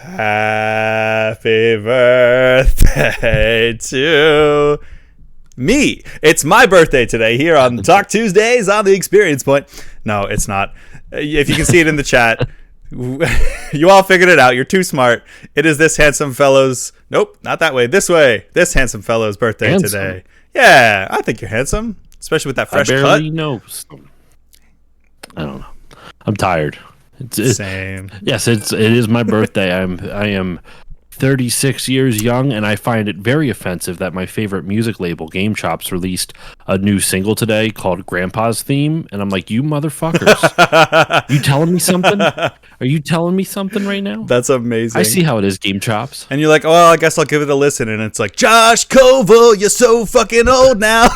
Happy birthday to me. It's my birthday today here on Talk Tuesdays on the Experience Point. No, it's not. If you can see it in the chat, you all figured it out. You're too smart. It is this handsome fellow's... Nope, not that way. This way. This handsome fellow's birthday today. Yeah, I think you're handsome, especially with that fresh cut. I barely know. I don't know. I'm tired. Same. Yes, it is my birthday. I am 36 years young, and I find it very offensive that my favorite music label, Game Chops, released a new single today called Grandpa's Theme, and I'm like, you motherfuckers. You telling me something? Are you telling me something right now? That's amazing. I see how it is, Game Chops. And you're like, oh, I guess I'll give it a listen, and it's like, Josh Koval, you're so fucking old now.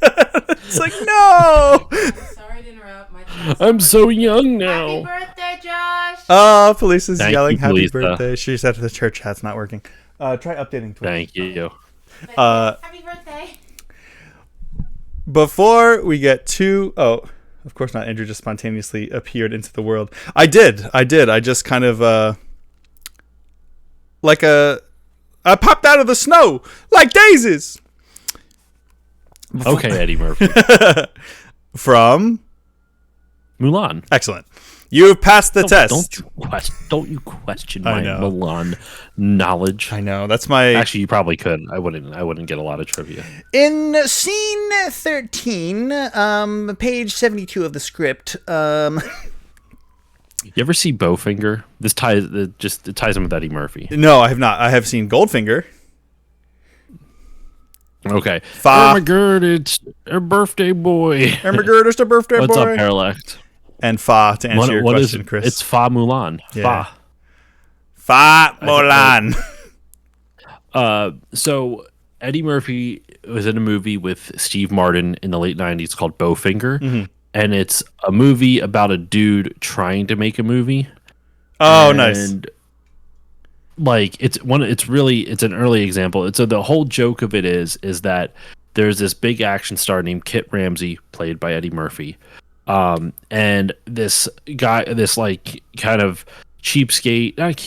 It's like, no. Sorry to interrupt. I'm so young now. Happy birthday, Josh. Oh, Police yelling happy Felisa. birthday. She said the church hat's not working. Try updating Twitch. Thank you. Happy birthday. Before we get to... Oh, of course not. Andrew just spontaneously appeared into the world. I did. I just kind of... I popped out of the snow like daisies. Okay, Eddie Murphy. From... Mulan. Excellent. You've passed the test. Don't you question my Mulan knowledge. I know. That's my... Actually, you probably could. I wouldn't get a lot of trivia. In scene 13, page 72 of the script, You ever see Bowfinger? This ties it ties him with Eddie Murphy. No, I have not. I have seen Goldfinger. Okay. Fa. Ermagerd, it's her birthday boy. Ermagerd, it's the birthday What's boy. up, Parallax? And Fa, to answer your question, Chris. It's Fa Mulan. Yeah. Fa. Fa Mulan. So Eddie Murphy was in a movie with Steve Martin in the late 90s called Bowfinger. Mm-hmm. And it's a movie about a dude trying to make a movie. Oh, nice. Like it's an early example. So the whole joke of it is that there's this big action star named Kit Ramsey, played by Eddie Murphy. And this guy, this like kind of cheapskate,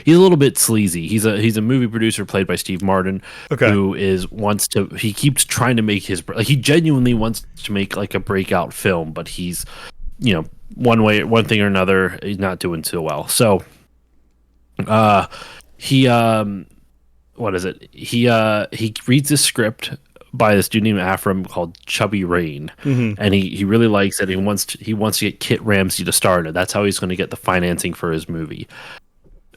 he's a little bit sleazy. He's a movie producer played by Steve Martin, who he keeps trying to make he genuinely wants to make like a breakout film, but he's, one thing or another, he's not doing so well. So, he reads this script by this dude named Afram called Chubby Rain, and he really likes it. He wants to get Kit Ramsey to star in it. That's how he's going to get the financing for his movie.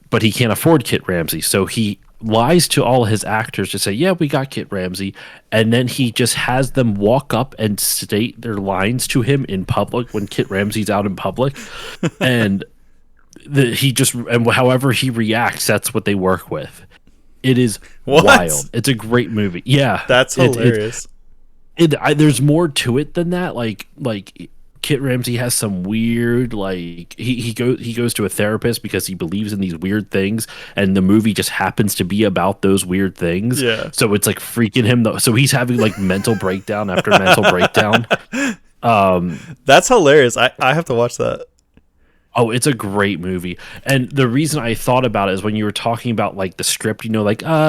But he can't afford Kit Ramsey, so he lies to all his actors to say, yeah, we got Kit Ramsey, and then he just has them walk up and state their lines to him in public when Kit Ramsey's out in public, and however he reacts, that's what they work with. It is wild. It's a great movie. Yeah, that's hilarious. There's more to it than that. Like Kit Ramsey has some weird, like he goes to a therapist because he believes in these weird things, and the movie just happens to be about those weird things. Yeah. So it's like freaking him though. So he's having like mental breakdown after mental breakdown. That's hilarious. I have to watch that. Oh, it's a great movie. And the reason I thought about it is when you were talking about like the script,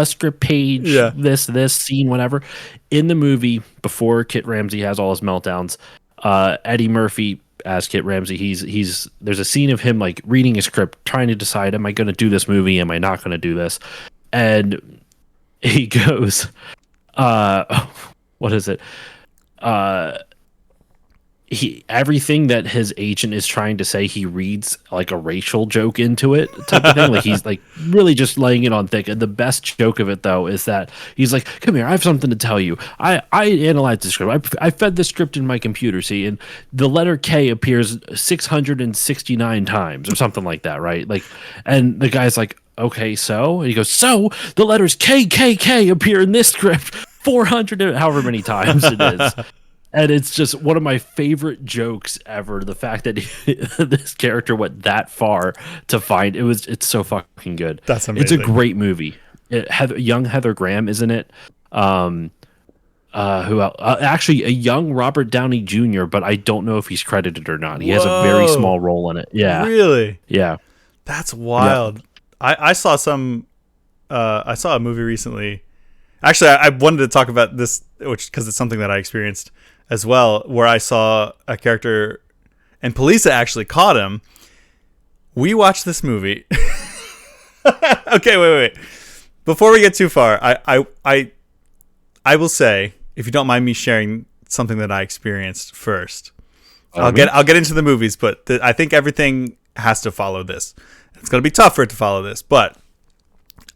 script page, this scene, whatever. In the movie, before Kit Ramsey has all his meltdowns, Eddie Murphy as Kit Ramsey, there's a scene of him like reading a script, trying to decide, am I going to do this movie? Am I not going to do this? And he goes, what is it? Everything that his agent is trying to say, he reads like a racial joke into it, type of thing. Like he's like really just laying it on thick. And the best joke of it though is that he's like, "Come here, I have something to tell you. I analyzed the script. I fed the script in my computer. See, and the letter K appears 669 times or something like that, right? Like, and the guy's like, okay, so?" And he goes, "So the letters K K K appear in this script 400 however many times it is." And it's just one of my favorite jokes ever. The fact that this character went that far to find it's so fucking good. That's amazing. It's a great movie. Young Heather Graham, isn't it? Who else? Actually, a young Robert Downey Jr., but I don't know if he's credited or not. He has a very Whoa. small role in it. Yeah, Really? yeah. That's wild. I saw some. I saw a movie recently. Actually, I wanted to talk about this, which because it's something that I experienced as well, where I saw a character, and police actually caught him. We watched this movie. Okay, wait. Before we get too far, I will say, if you don't mind me sharing something that I experienced first, I'll get into the movies, but I think everything has to follow this. It's going to be tough for it to follow this, but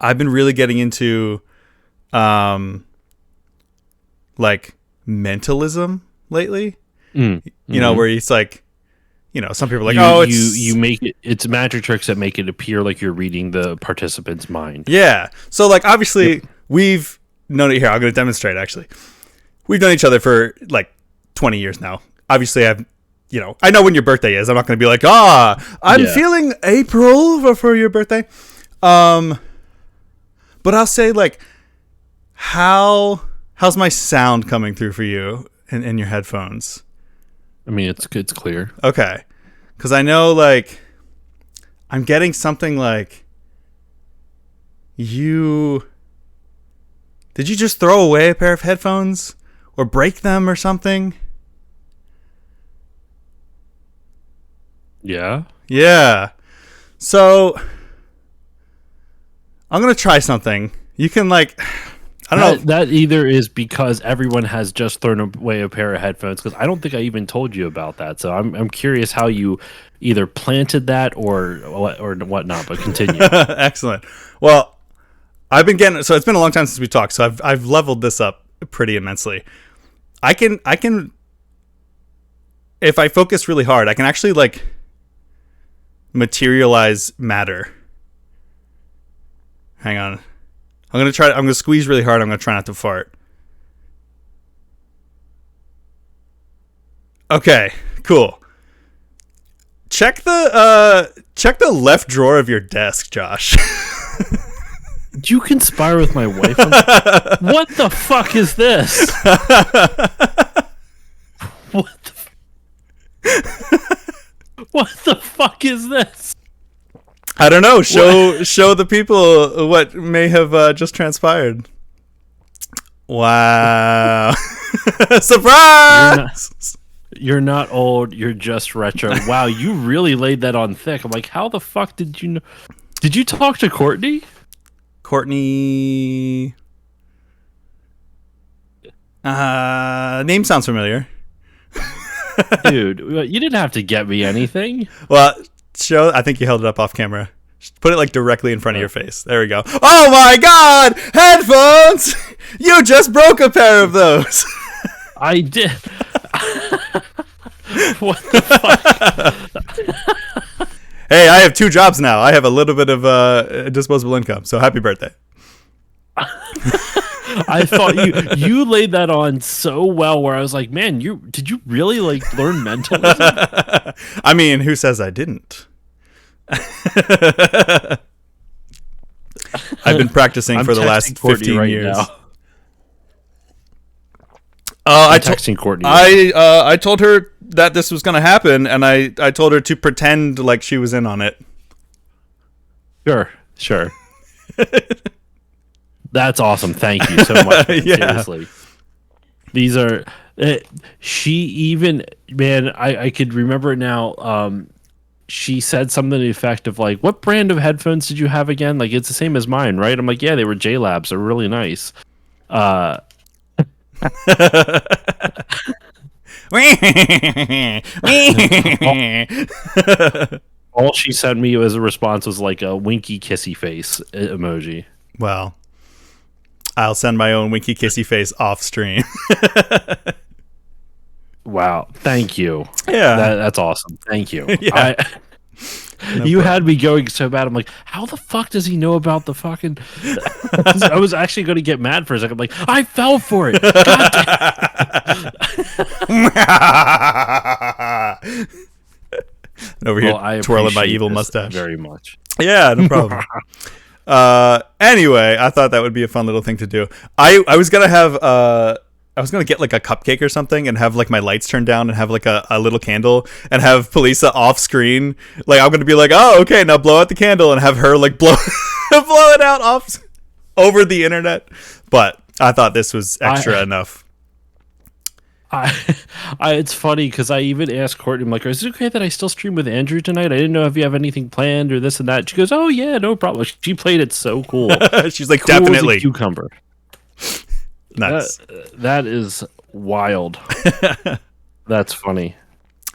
I've been really getting into, like mentalism lately. You know, where it's like, you know, some people are like, you make it's magic tricks that make it appear like you're reading the participant's mind. Yeah. So like obviously we've known it here. I'm going to demonstrate actually. We've known each other for like 20 years now. Obviously I know when your birthday is. I'm not going to be like, I'm feeling April for your birthday. But I'll say like, how's my sound coming through for you in your headphones? I mean, it's clear. Okay. Because I know, like, I'm getting something like, did you just throw away a pair of headphones? Or break them or something? Yeah. Yeah. So, I'm going to try something. You can, like... I don't know. That either is because everyone has just thrown away a pair of headphones, because I don't think I even told you about that. So I'm curious how you either planted that or whatnot. But continue. Excellent. Well, I've been getting, so it's been a long time since we talked. So I've leveled this up pretty immensely. I can if I focus really hard, I can actually like materialize matter. Hang on. I'm going to squeeze really hard. I'm going to try not to fart. Okay, cool. Check the left drawer of your desk, Josh. Did you conspire with my wife? What the fuck is this? What the fuck is this? I don't know. Show the people what may have just transpired. Wow. Surprise! You're not old. You're just retro. Wow, you really laid that on thick. I'm like, how the fuck did you know? Did you talk to Courtney? Courtney. Name sounds familiar. Dude, you didn't have to get me anything. Well, I think you held it up off camera. Just put it like directly in front of your face. There we go. Oh my god! Headphones! You just broke a pair of those. I did. What the fuck? Hey, I have 2 jobs now. I have a little bit of disposable income. So happy birthday. I thought you laid that on so well, where I was like, man, did you really like learn mentalism? I mean, who says I didn't? I've been practicing for the last 15 years. I'm texting Courtney. I told her that this was going to happen, and I told her to pretend like she was in on it. Sure. That's awesome. Thank you so much. Man. Yeah. Seriously. These are... she even... Man, I could remember it now. She said something to the effect of like, what brand of headphones did you have again? Like, it's the same as mine, right? I'm like, yeah, they were J-Labs. They're really nice. All she sent me as a response was like a winky kissy face emoji. Well, I'll send my own winky kissy face off stream. Wow, thank you. Yeah, that's awesome. Thank you. Yeah. You had me going so bad. I'm like, how the fuck does he know about the fucking... I was actually going to get mad for a second. I'm like, I fell for it. God damn. Over here twirling my evil mustache. Very much. Yeah, no problem. Anyway, I thought that would be a fun little thing to do. I was going to have I was gonna get like a cupcake or something and have like my lights turned down and have like a little candle and have Polisa off screen. Like I'm gonna be like, oh okay, now blow out the candle and have her like blow blow it out off over the internet. But I thought this was extra enough. It's funny because I even asked Courtney, I'm like, is it okay that I still stream with Andrew tonight? I didn't know if you have anything planned or this and that. She goes, oh yeah, no problem. She played it so cool. She's like, cool definitely as a cucumber. Nice. That is wild. That's funny.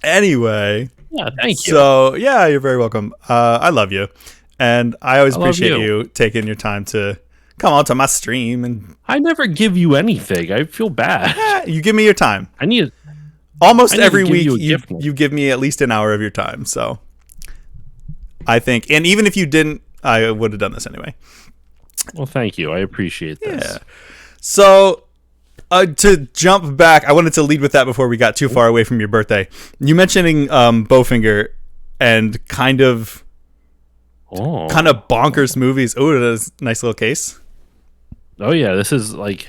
Anyway, yeah, thank you. So yeah, you're very welcome. I love you, and I always appreciate you taking your time to come onto my stream. And I never give you anything. I feel bad. Yeah, you give me your time. I need almost every week. You give me at least an hour of your time. So I think, and even if you didn't, I would have done this anyway. Well, thank you. I appreciate this. Yeah. So, to jump back, I wanted to lead with that before we got too far away from your birthday. You mentioning Bowfinger and kind of bonkers movies. Oh, that's a nice little case. Oh yeah, this is like,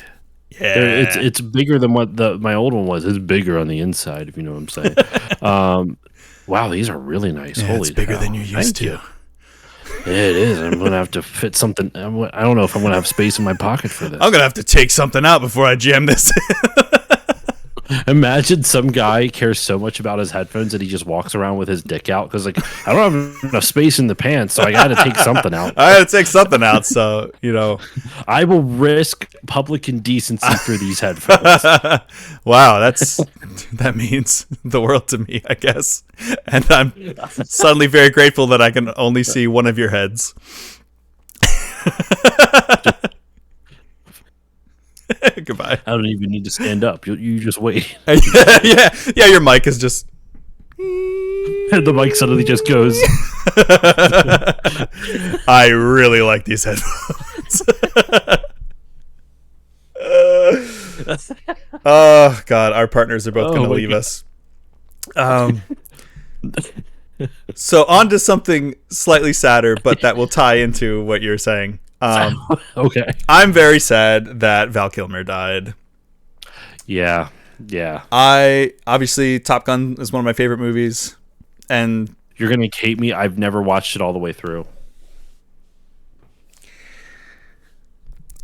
it's bigger than what my old one was. It's bigger on the inside, if you know what I'm saying. Wow, these are really nice. Yeah, Holy, it's bigger than you used to. It is. I'm gonna have to fit something. I don't know if I'm gonna have space in my pocket for this. I'm gonna have to take something out before I jam this in. Imagine some guy cares so much about his headphones that he just walks around with his dick out because, like, I don't have enough space in the pants, so I got to take something out. I got to take something out, so you know. I will risk public indecency for these headphones. Wow, that means the world to me, I guess. And I'm suddenly very grateful that I can only see one of your heads. Goodbye. I don't even need to stand up. You just wait. yeah. Your mic is just. And the mic suddenly just goes. I really like these headphones. Oh God, our partners are both going to leave us. So on to something slightly sadder, but that will tie into what you're saying. Okay. I'm very sad that Val Kilmer died. Yeah. Obviously Top Gun is one of my favorite movies, and you're gonna hate me. I've never watched it all the way through.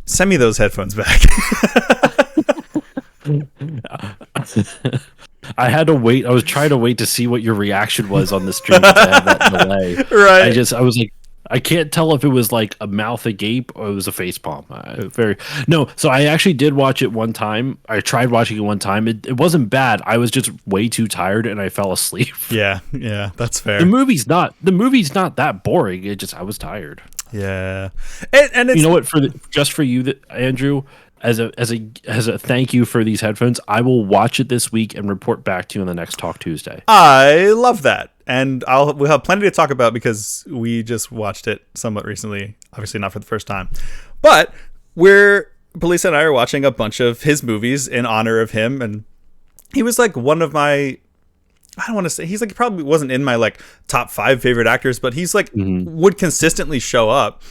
Send me those headphones back. I had to wait. I was trying to wait to see what your reaction was on the stream to have that delay. Right. I was like, I can't tell if it was like a mouth agape or it was a face palm. So I actually did watch it one time. I tried watching it one time. It wasn't bad. I was just way too tired and I fell asleep. Yeah, that's fair. The movie's not that boring. I was tired. Yeah, and it's, you know what? Just for you, Andrew, as a thank you for these headphones, I will watch it this week and report back to you on the next Talk Tuesday. I love that. And we'll have plenty to talk about because we just watched it somewhat recently. Obviously not for the first time. But Polisa and I are watching a bunch of his movies in honor of him. And he was like one of my, I don't want to say, he's like, he probably wasn't in my like top 5 favorite actors, but he's like, would consistently show up.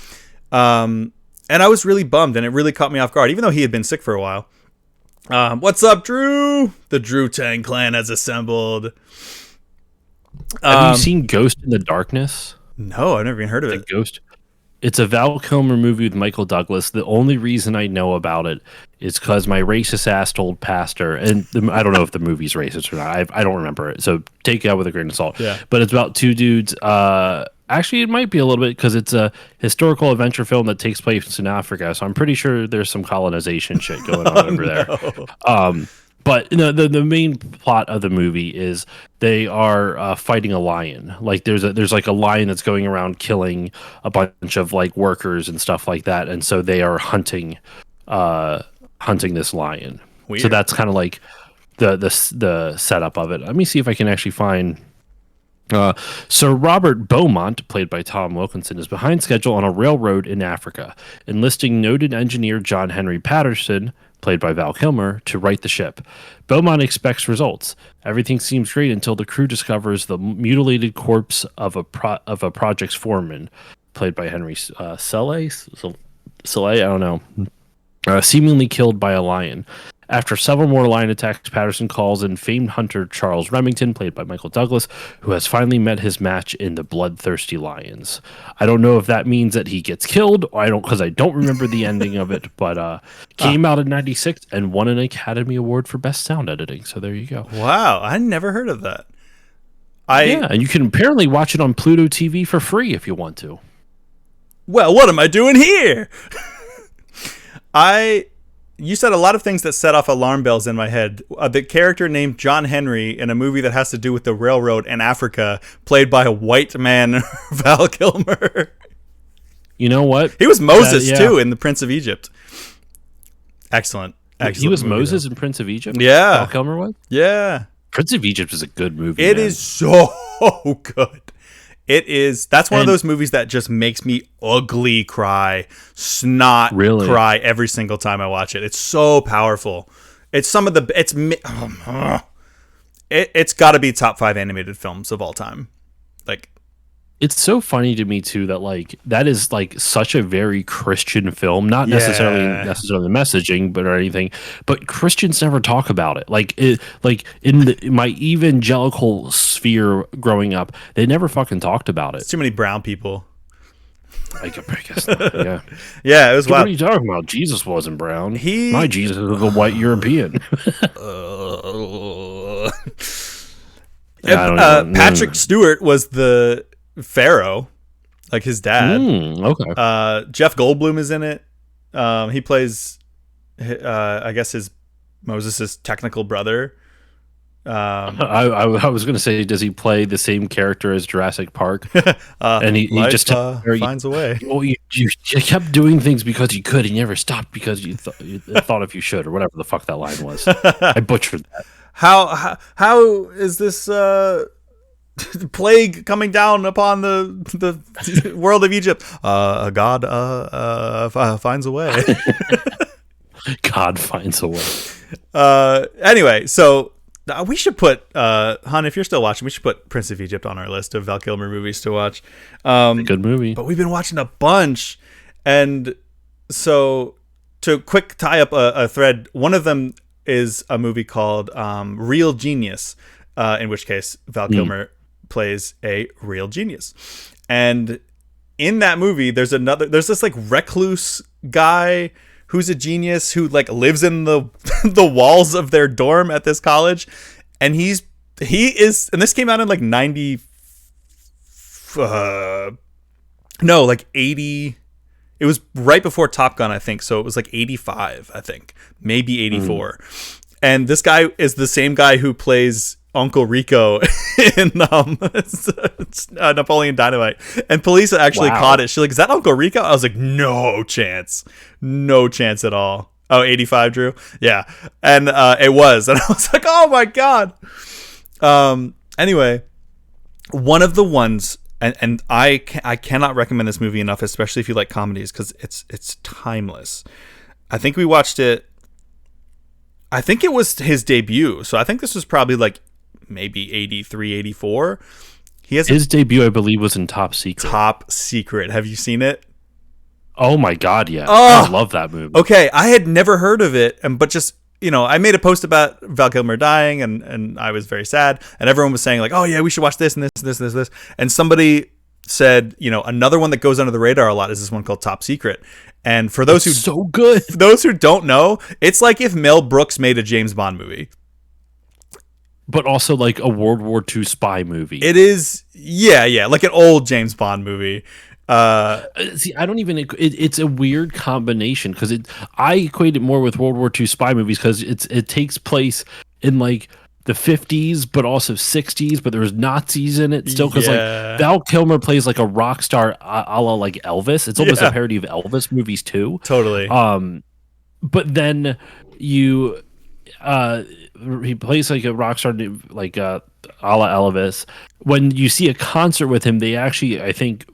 And I was really bummed and it really caught me off guard, even though he had been sick for a while. What's up, Drew? The Drew Tang clan has assembled. Have you seen Ghost in the Darkness? No, I've never even heard of it. Ghost. It's a Val Kilmer movie with Michael Douglas. The only reason I know about it is because my racist ass told pastor, and I don't know if the movie's racist or not. I don't remember it, so take it out with a grain of salt. Yeah. But it's about 2 dudes. Actually, it might be a little bit because it's a historical adventure film that takes place in Africa. So I'm pretty sure there's some colonization shit going on over there. But the main plot of the movie is they are fighting a lion. Like there's like a lion that's going around killing a bunch of like workers and stuff like that, and so they are hunting this lion. Weird. So that's kind of like the setup of it. Let me see if I can actually find. Sir Robert Beaumont, played by Tom Wilkinson, is behind schedule on a railroad in Africa, enlisting noted engineer John Henry Patterson, played by Val Kilmer, to right the ship. Beaumont expects results. Everything seems great until the crew discovers the mutilated corpse of a project's foreman, played by Henry Soleil. I don't know. seemingly killed by a lion. After several more lion attacks, Patterson calls in famed hunter Charles Remington, played by Michael Douglas, who has finally met his match in the bloodthirsty lions. I don't know if that means that he gets killed, or because I don't remember the ending of it, but came out in '96 and won an Academy Award for Best Sound Editing. So there you go. Wow, I never heard of that. Yeah, and you can apparently watch it on Pluto TV for free if you want to. Well, what am I doing here? You said a lot of things that set off alarm bells in my head. The character named John Henry in a movie that has to do with the railroad in Africa, played by a white man, Val Kilmer. You know what? He was Moses, too, in The Prince of Egypt. Excellent. He was movie, Moses though. in Prince of Egypt? Yeah. Val Kilmer was? Yeah. Prince of Egypt is a good movie. It is so good. It is. That's one of those movies that just makes me ugly cry, snot cry every single time I watch it. It's so powerful. It's some of the. It's got to be top 5 animated films of all time. Like, it's so funny to me too that like that is like such a very Christian film, not necessarily the messaging, but or anything. But Christians never talk about it. Like in my evangelical sphere growing up, they never fucking talked about it. It's too many brown people. I guess not, yeah. Yeah, it was wild. What are you talking about? Jesus wasn't brown. My Jesus was a white European. Patrick Stewart was the Pharaoh, like his dad. Okay. Jeff Goldblum is in it. He plays, I guess, his Moses' technical brother. I was going to say, does he play the same character as Jurassic Park? And he just finds a way. Oh, you kept doing things because you could, and you never stopped because you thought if you should, or whatever the fuck that line was. I butchered that. How is this plague coming down upon the world of Egypt? God finds a way. God finds a way. Anyway, so we should put Han, if you're still watching, we should put Prince of Egypt on our list of Val Kilmer movies to watch. Good movie. But we've been watching a bunch, and so to quick tie up a thread, one of them is a movie called Real Genius, in which case Val Kilmer plays a real genius. And in that movie, there's this like recluse guy who's a genius who like lives in the the walls of their dorm at this college, and he is, and this came out in like 80. It was right before Top Gun, I think. So it was like 85, I think, maybe 84. And this guy is the same guy who plays Uncle Rico in Napoleon Dynamite. And police actually caught it. She's like, "Is that Uncle Rico?" I was like, "No chance at all." Oh, 85, Drew. Yeah, and it was, and I was like, "Oh my god." Anyway, one of the ones. And I cannot recommend this movie enough, especially if you like comedies, because it's timeless. I think we watched it. I think it was his debut, so I think this was probably like maybe 83, 84. His debut, I believe, was in Top Secret. Top Secret. Have you seen it? Oh my god, yeah! Oh! I love that movie. Okay, I had never heard of it, but just. I made a post about Val Kilmer dying, and I was very sad. And everyone was saying, like, "Oh yeah, we should watch this and this." And somebody said, another one that goes under the radar a lot is this one called Top Secret. And for those so good, for those who don't know, it's like if Mel Brooks made a James Bond movie, but also like a World War II spy movie. It is, yeah, like an old James Bond movie. See, I don't even. It's a weird combination because I equate it more with World War II spy movies because it takes place in like the 50s, but also 60s. But there's Nazis in it still because like Val Kilmer plays like a rock star a la like Elvis. It's almost a parody of Elvis movies too. Totally. But then he plays like a rock star like a la Elvis. When you see a concert with him, they actually, I think,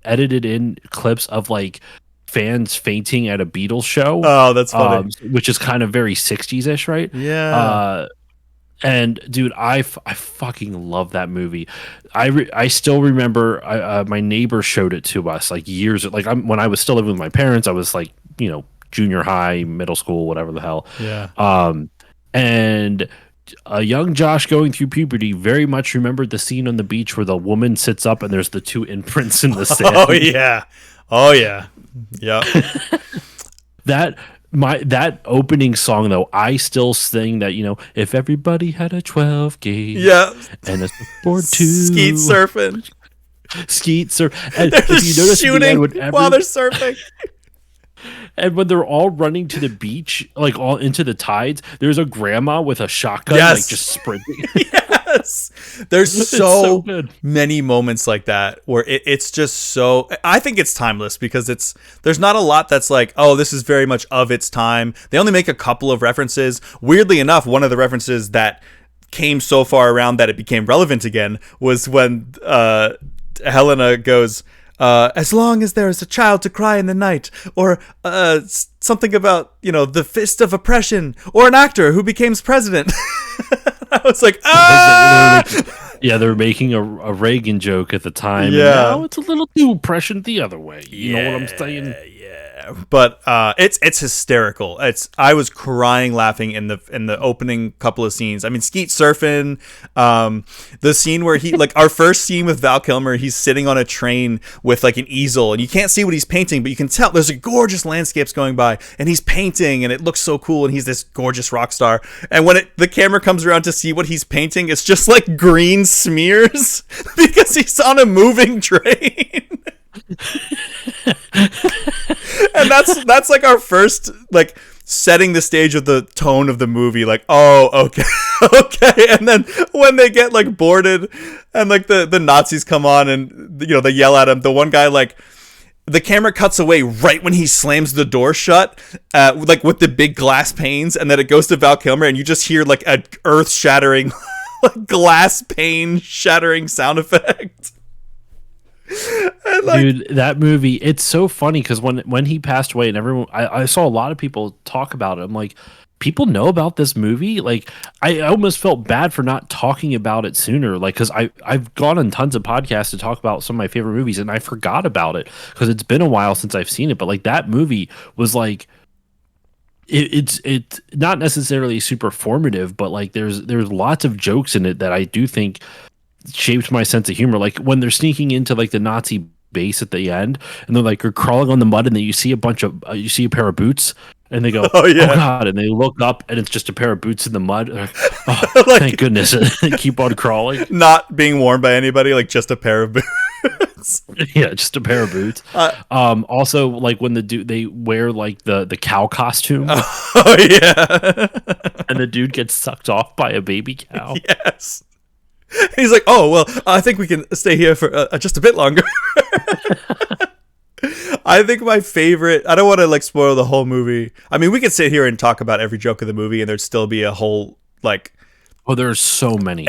edited in clips of like fans fainting at a Beatles show. Oh, that's funny. Which is kind of very 60s-ish, right? Yeah. And dude, I fucking love that movie. I still remember my neighbor showed it to us like years. Like when I was still living with my parents, I was like 12 junior high, middle school, whatever the hell. Yeah. And a young Josh going through puberty very much remembered the scene on the beach where the woman sits up and there's the two imprints in the sand. Oh yeah. Oh yeah. Yep. That opening song though, I still sing that, if everybody had a 12 gauge, Yeah. and a board too, Skeet surfing. And They're if you just notice at the end, shooting whenever- while they're surfing. and when they're all running to the beach, like all into the tides, there's a grandma with a shotgun, Yes. like just sprinting. Yes. There's so so good. many moments like that where it's just so. I think it's timeless because there's not a lot that's like, oh, this is very much of its time. They only make a couple of references. Weirdly enough, one of the references that came so far around that it became relevant again was when Helena goes, as long as there is a child to cry in the night, or something about, the fist of oppression, or an actor who becomes president. I was like, Yeah, they were making a Reagan joke at the time. Yeah. And now it's a little too oppression the other way. You know what I'm saying? Yeah, but it's hysterical. I was crying laughing in the opening couple of scenes. I mean, skeet surfing, the scene where he like our first scene with Val Kilmer, he's sitting on a train with like an easel and you can't see what he's painting, but you can tell there's a gorgeous landscapes going by and he's painting and it looks so cool and he's this gorgeous rock star. And when the camera comes around to see what he's painting, it's just like green smears because he's on a moving train. And that's like our first like setting the stage of the tone of the movie, like, oh, okay. Okay. And then when they get like boarded and like the Nazis come on and they yell at him, the one guy, like, the camera cuts away right when he slams the door shut, like with the big glass panes, and then it goes to Val Kilmer and you just hear like a earth shattering like glass pane shattering sound effect. Like, dude, that movie, it's so funny because when he passed away and everyone, I saw a lot of people talk about it. I'm like, people know about this movie? Like, I almost felt bad for not talking about it sooner. Like, because I've gone on tons of podcasts to talk about some of my favorite movies and I forgot about it because it's been a while since I've seen it. But like, that movie was like, it's not necessarily super formative, but like there's lots of jokes in it that I do think shaped my sense of humor. Like when they're sneaking into like the Nazi base at the end and they're like you're crawling on the mud and then you see a pair of boots and they go, oh god, and they look up and it's just a pair of boots in the mud. Like, oh, like, thank goodness. And keep on crawling, not being worn by anybody, like just a pair of boots. Yeah, just a pair of boots. Also, like when they wear like the cow costume. Oh yeah. And the dude gets sucked off by a baby cow. Yes. He's like, oh, well, I think we can stay here for just a bit longer. I think my favorite, I don't want to like spoil the whole movie. I mean, we could sit here and talk about every joke of the movie and there'd still be a whole like. Oh, there's so many.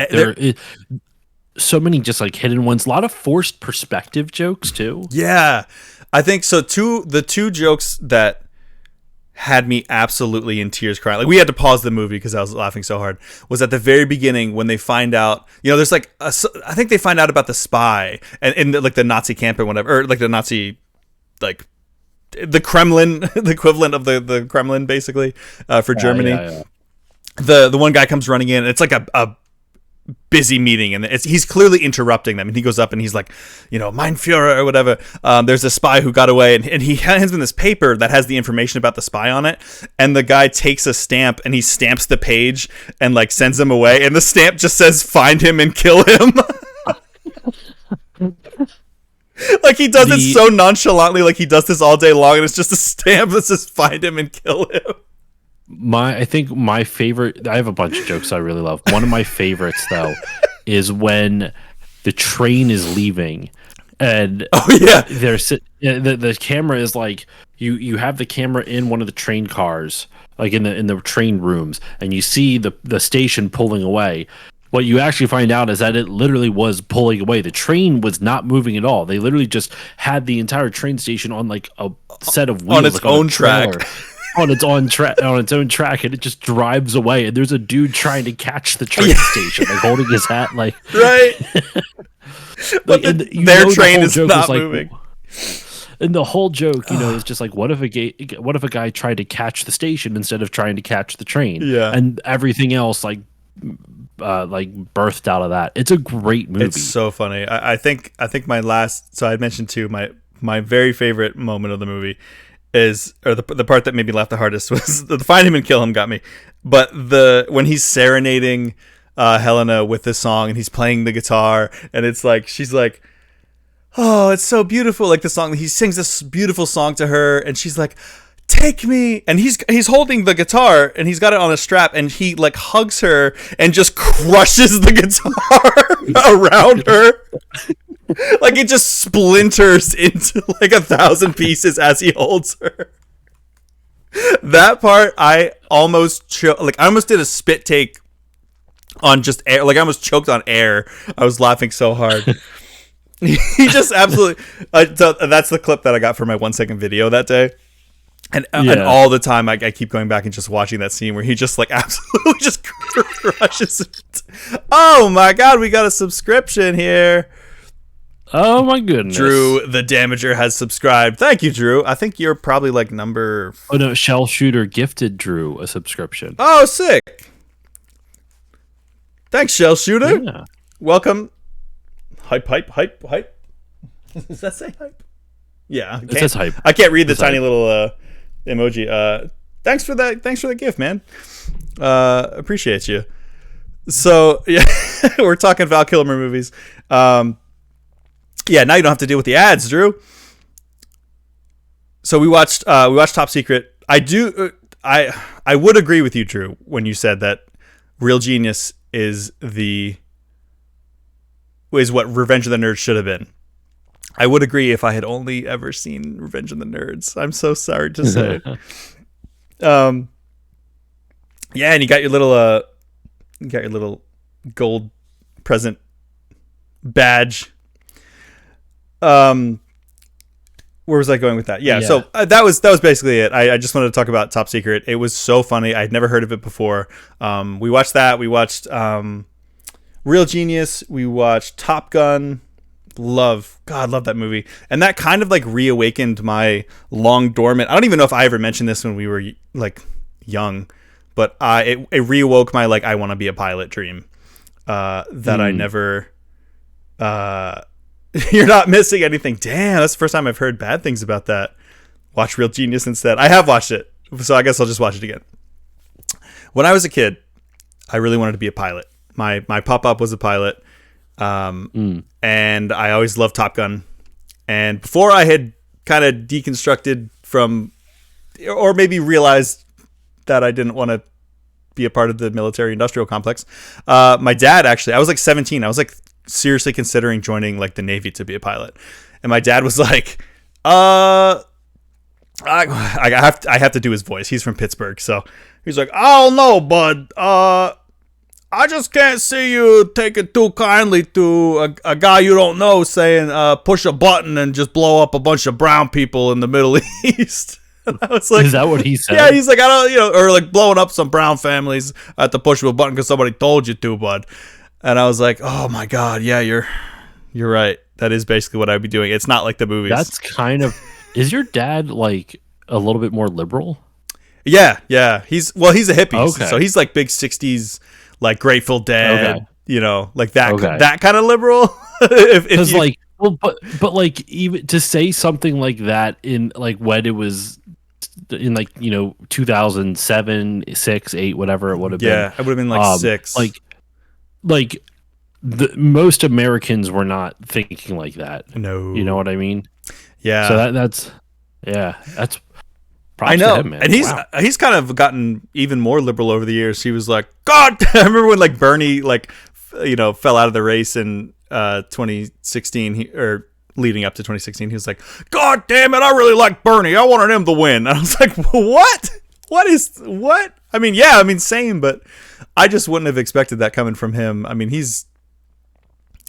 So many just like hidden ones. A lot of forced perspective jokes too. Yeah. I think so. The two jokes that had me absolutely in tears crying, like we had to pause the movie because I was laughing so hard, was at the very beginning when they find out, there's like I think they find out about the spy and in like the Nazi camp or whatever, or like the Nazi, like the Kremlin, the equivalent of the Kremlin basically for Germany. Yeah. The one guy comes running in and it's like a busy meeting and he's clearly interrupting them and he goes up and he's like, Mein Führer or whatever. There's a spy who got away and he hands him this paper that has the information about the spy on it, and the guy takes a stamp and he stamps the page and like sends him away, and the stamp just says find him and kill him. Like he does it so nonchalantly, like he does this all day long, and it's just a stamp that says find him and kill him. I think my favorite, I have a bunch of jokes I really love. One of my favorites though is when the train is leaving and the camera is like, you have the camera in one of the train cars, like in the train rooms, and you see the station pulling away. What you actually find out is that it literally was pulling away. The train was not moving at all. They literally just had the entire train station on like a set of wheels, on its like own track. On its own track, and it just drives away. And there's a dude trying to catch the train station, like holding his hat, like right. like, their train is not moving. and the whole joke, is just like, what if a guy tried to catch the station instead of trying to catch the train? Yeah. And everything else like birthed out of that. It's a great movie. It's so funny. I think my last. So I mentioned too my very favorite moment of the movie is, or the part that made me laugh the hardest was the find him and kill him got me. But when he's serenading Helena with this song and he's playing the guitar and it's like she's like, oh, it's so beautiful. Like the song, he sings this beautiful song to her and she's like, take me. And he's holding the guitar and he's got it on a strap and he like hugs her and just crushes the guitar around her. Like it just splinters into like 1,000 pieces as he holds her. That part, I almost I almost did a spit take on just air. Like I almost choked on air. I was laughing so hard. He just absolutely. So that's the clip that I got for my 1 second video that day. And all the time I keep going back and just watching that scene where he just like absolutely just crushes it. Oh my God, we got a subscription here. Oh my goodness. Drew the Damager has subscribed. Thank you, Drew. I think you're probably like number... Oh no, Shell Shooter gifted Drew a subscription. Oh, sick. Thanks, Shell Shooter. Yeah. Welcome. Hype. Does that say hype? Yeah. It says hype. I can't read the tiny little emoji. Thanks for the gift, man. Appreciate you. So, yeah, we're talking Val Kilmer movies. Yeah, now you don't have to deal with the ads, Drew. So we watched Top Secret. I would agree with you, Drew, when you said that Real Genius is what Revenge of the Nerds should have been. I would agree if I had only ever seen Revenge of the Nerds. I'm so sorry to say. Yeah, and you got your little gold present badge. Where was I going with that? Yeah. So that was basically it. I just wanted to talk about Top Secret. It was so funny. I'd never heard of it before. We watched that. We watched Real Genius. We watched Top Gun. Love that movie. And that kind of like reawakened my long dormant. I don't even know if I ever mentioned this when we were like young, but it reawoke my like I want to be a pilot dream. That I never. You're not missing anything. Damn, that's the first time I've heard bad things about that. Watch Real Genius instead. I have watched it, so I guess I'll just watch it again. When I was a kid, I really wanted to be a pilot. My pop-up was a pilot, and I always loved Top Gun. And before I had kind of deconstructed from, or maybe realized that I didn't want to be a part of the military-industrial complex, my dad actually, I was like 17. I was like seriously considering joining like the Navy to be a pilot, and my dad was like, I have to do his voice. He's from Pittsburgh, so he's like, I don't know, bud. I just can't see you take it too kindly to a guy you don't know saying push a button and just blow up a bunch of brown people in the Middle East. And I was like, is that what he said? Yeah, he's like, I don't, or like blowing up some brown families at the push of a button because somebody told you to, bud. And I was like, oh my God, yeah, you're right. That is basically what I'd be doing. It's not like the movies. That's kind of. Is your dad like a little bit more liberal? Yeah. He's a hippie, okay. So he's like big 60s, like Grateful Dead, okay. Like that kind of liberal. Because like, well, but like even to say something like that in like when it was in like 2007, 6, 8, whatever it would have been. Yeah, it would have been like 6. Like most Americans were not thinking like that. No, you know what I mean? Yeah. So that's props I know, to him, man. And he's kind of gotten even more liberal over the years. He was like, God, I remember when like Bernie like fell out of the race in 2016 or leading up to 2016. He was like, God damn it, I really like Bernie. I wanted him to win. And I was like, what? What? I mean, same, but I just wouldn't have expected that coming from him. I mean, he's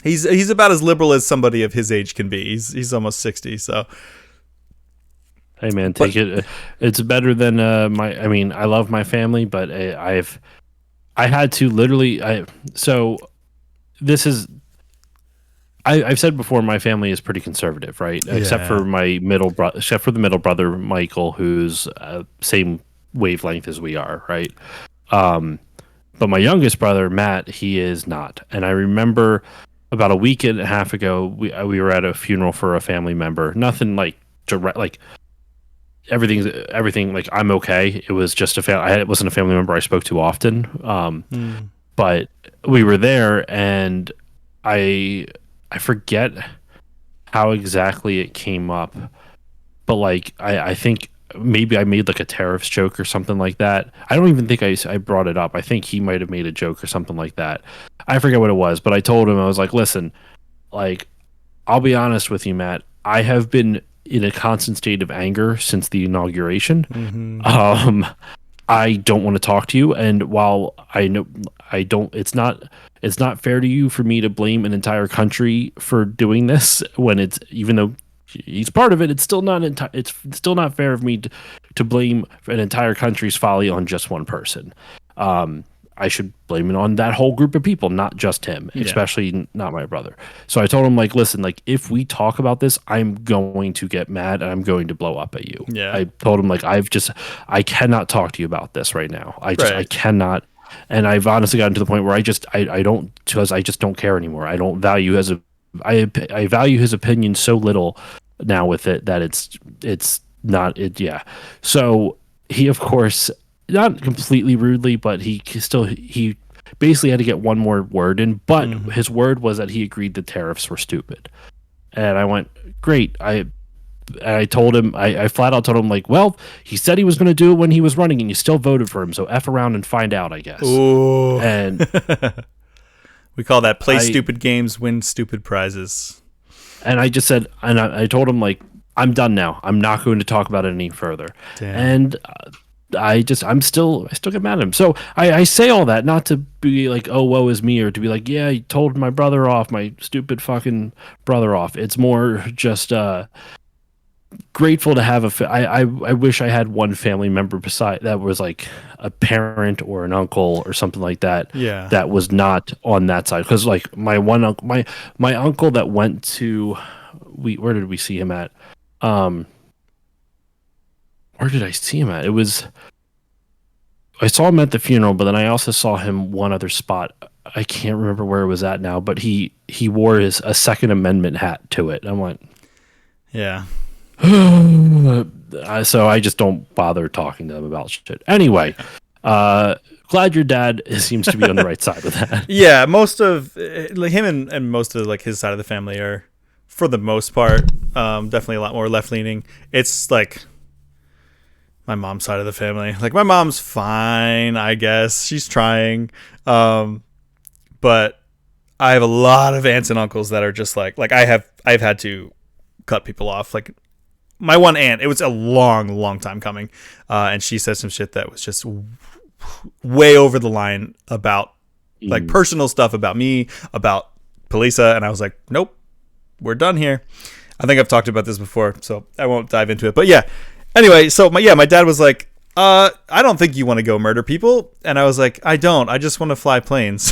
about as liberal as somebody of his age can be. He's almost 60, so. Hey man, take it. It's better than I love my family, but I had to literally. I've said before, my family is pretty conservative, right? Except for my except for the middle brother, Michael, who's same wavelength as we are, right? But my youngest brother, Matt, he is not. And I remember about a week and a half ago, we were at a funeral for a family member. Nothing like direct, like everything. Like I'm okay. It was just it wasn't a family member I spoke to often. But we were there, and I forget how exactly it came up, but like I think maybe I made like a tariffs joke or something like that. I don't even think I brought it up. I think he might have made a joke or something like that. I forget what it was, but I told him, I was like, listen, like, I'll be honest with you, Matt. I have been in a constant state of anger since the inauguration. I don't want to talk to you, and while I know I don't, it's not fair to you for me to blame an entire country for doing this when it's, even though he's part of it, it's still not it's still not fair of me to blame an entire country's folly on just one person. I should blame it on that whole group of people, not just him, especially not my brother. So I told him, like, listen, like, if we talk about this, I'm going to get mad and I'm going to blow up at you. Yeah. I told him, like, I cannot talk to you about this right now. I cannot. And I've honestly gotten to the point where I don't, because I just don't care anymore. I don't value I value his opinion so little now with it that it's not it. Yeah. So he, of course, not completely rudely, but he basically had to get one more word in, but his word was that he agreed the tariffs were stupid. And I went, great. I told him, I flat out told him, like, well, he said he was going to do it when he was running and you still voted for him. So F around and find out, I guess. Ooh. And we call that play stupid games, win stupid prizes. And I just said, and I told him, like, I'm done now. I'm not going to talk about it any further. Damn. And I still get mad at him. So I say all that not to be like, oh, woe is me, or to be like, yeah, he told my brother off, my stupid fucking brother off. It's more just grateful to have I wish I had one family member beside that was like a parent or an uncle or something like that. Yeah. That was not on that side, because like my one uncle, my uncle that went to where did we see him at? Where did I see him at? I saw him at the funeral, but then I also saw him one other spot. I can't remember where it was at now, but he wore a Second Amendment hat to it. I went, yeah. So I just don't bother talking to them about shit. Anyway, glad your dad seems to be on the right side with that. Yeah, most of like him and most of like his side of the family are, for the most part, definitely a lot more left leaning. It's like my mom's side of the family. Like, my mom's fine, I guess. She's trying. But I have a lot of aunts and uncles that are just like I've had to cut people off. Like, my one aunt, it was a long time coming. And she said some shit that was just way over the line about like personal stuff about me, about Polisa. And I was like, nope, we're done here. I think I've talked about this before, so I won't dive into it. But yeah. Anyway, so my dad was like, I don't think you want to go murder people. And I was like, I don't. I just want to fly planes.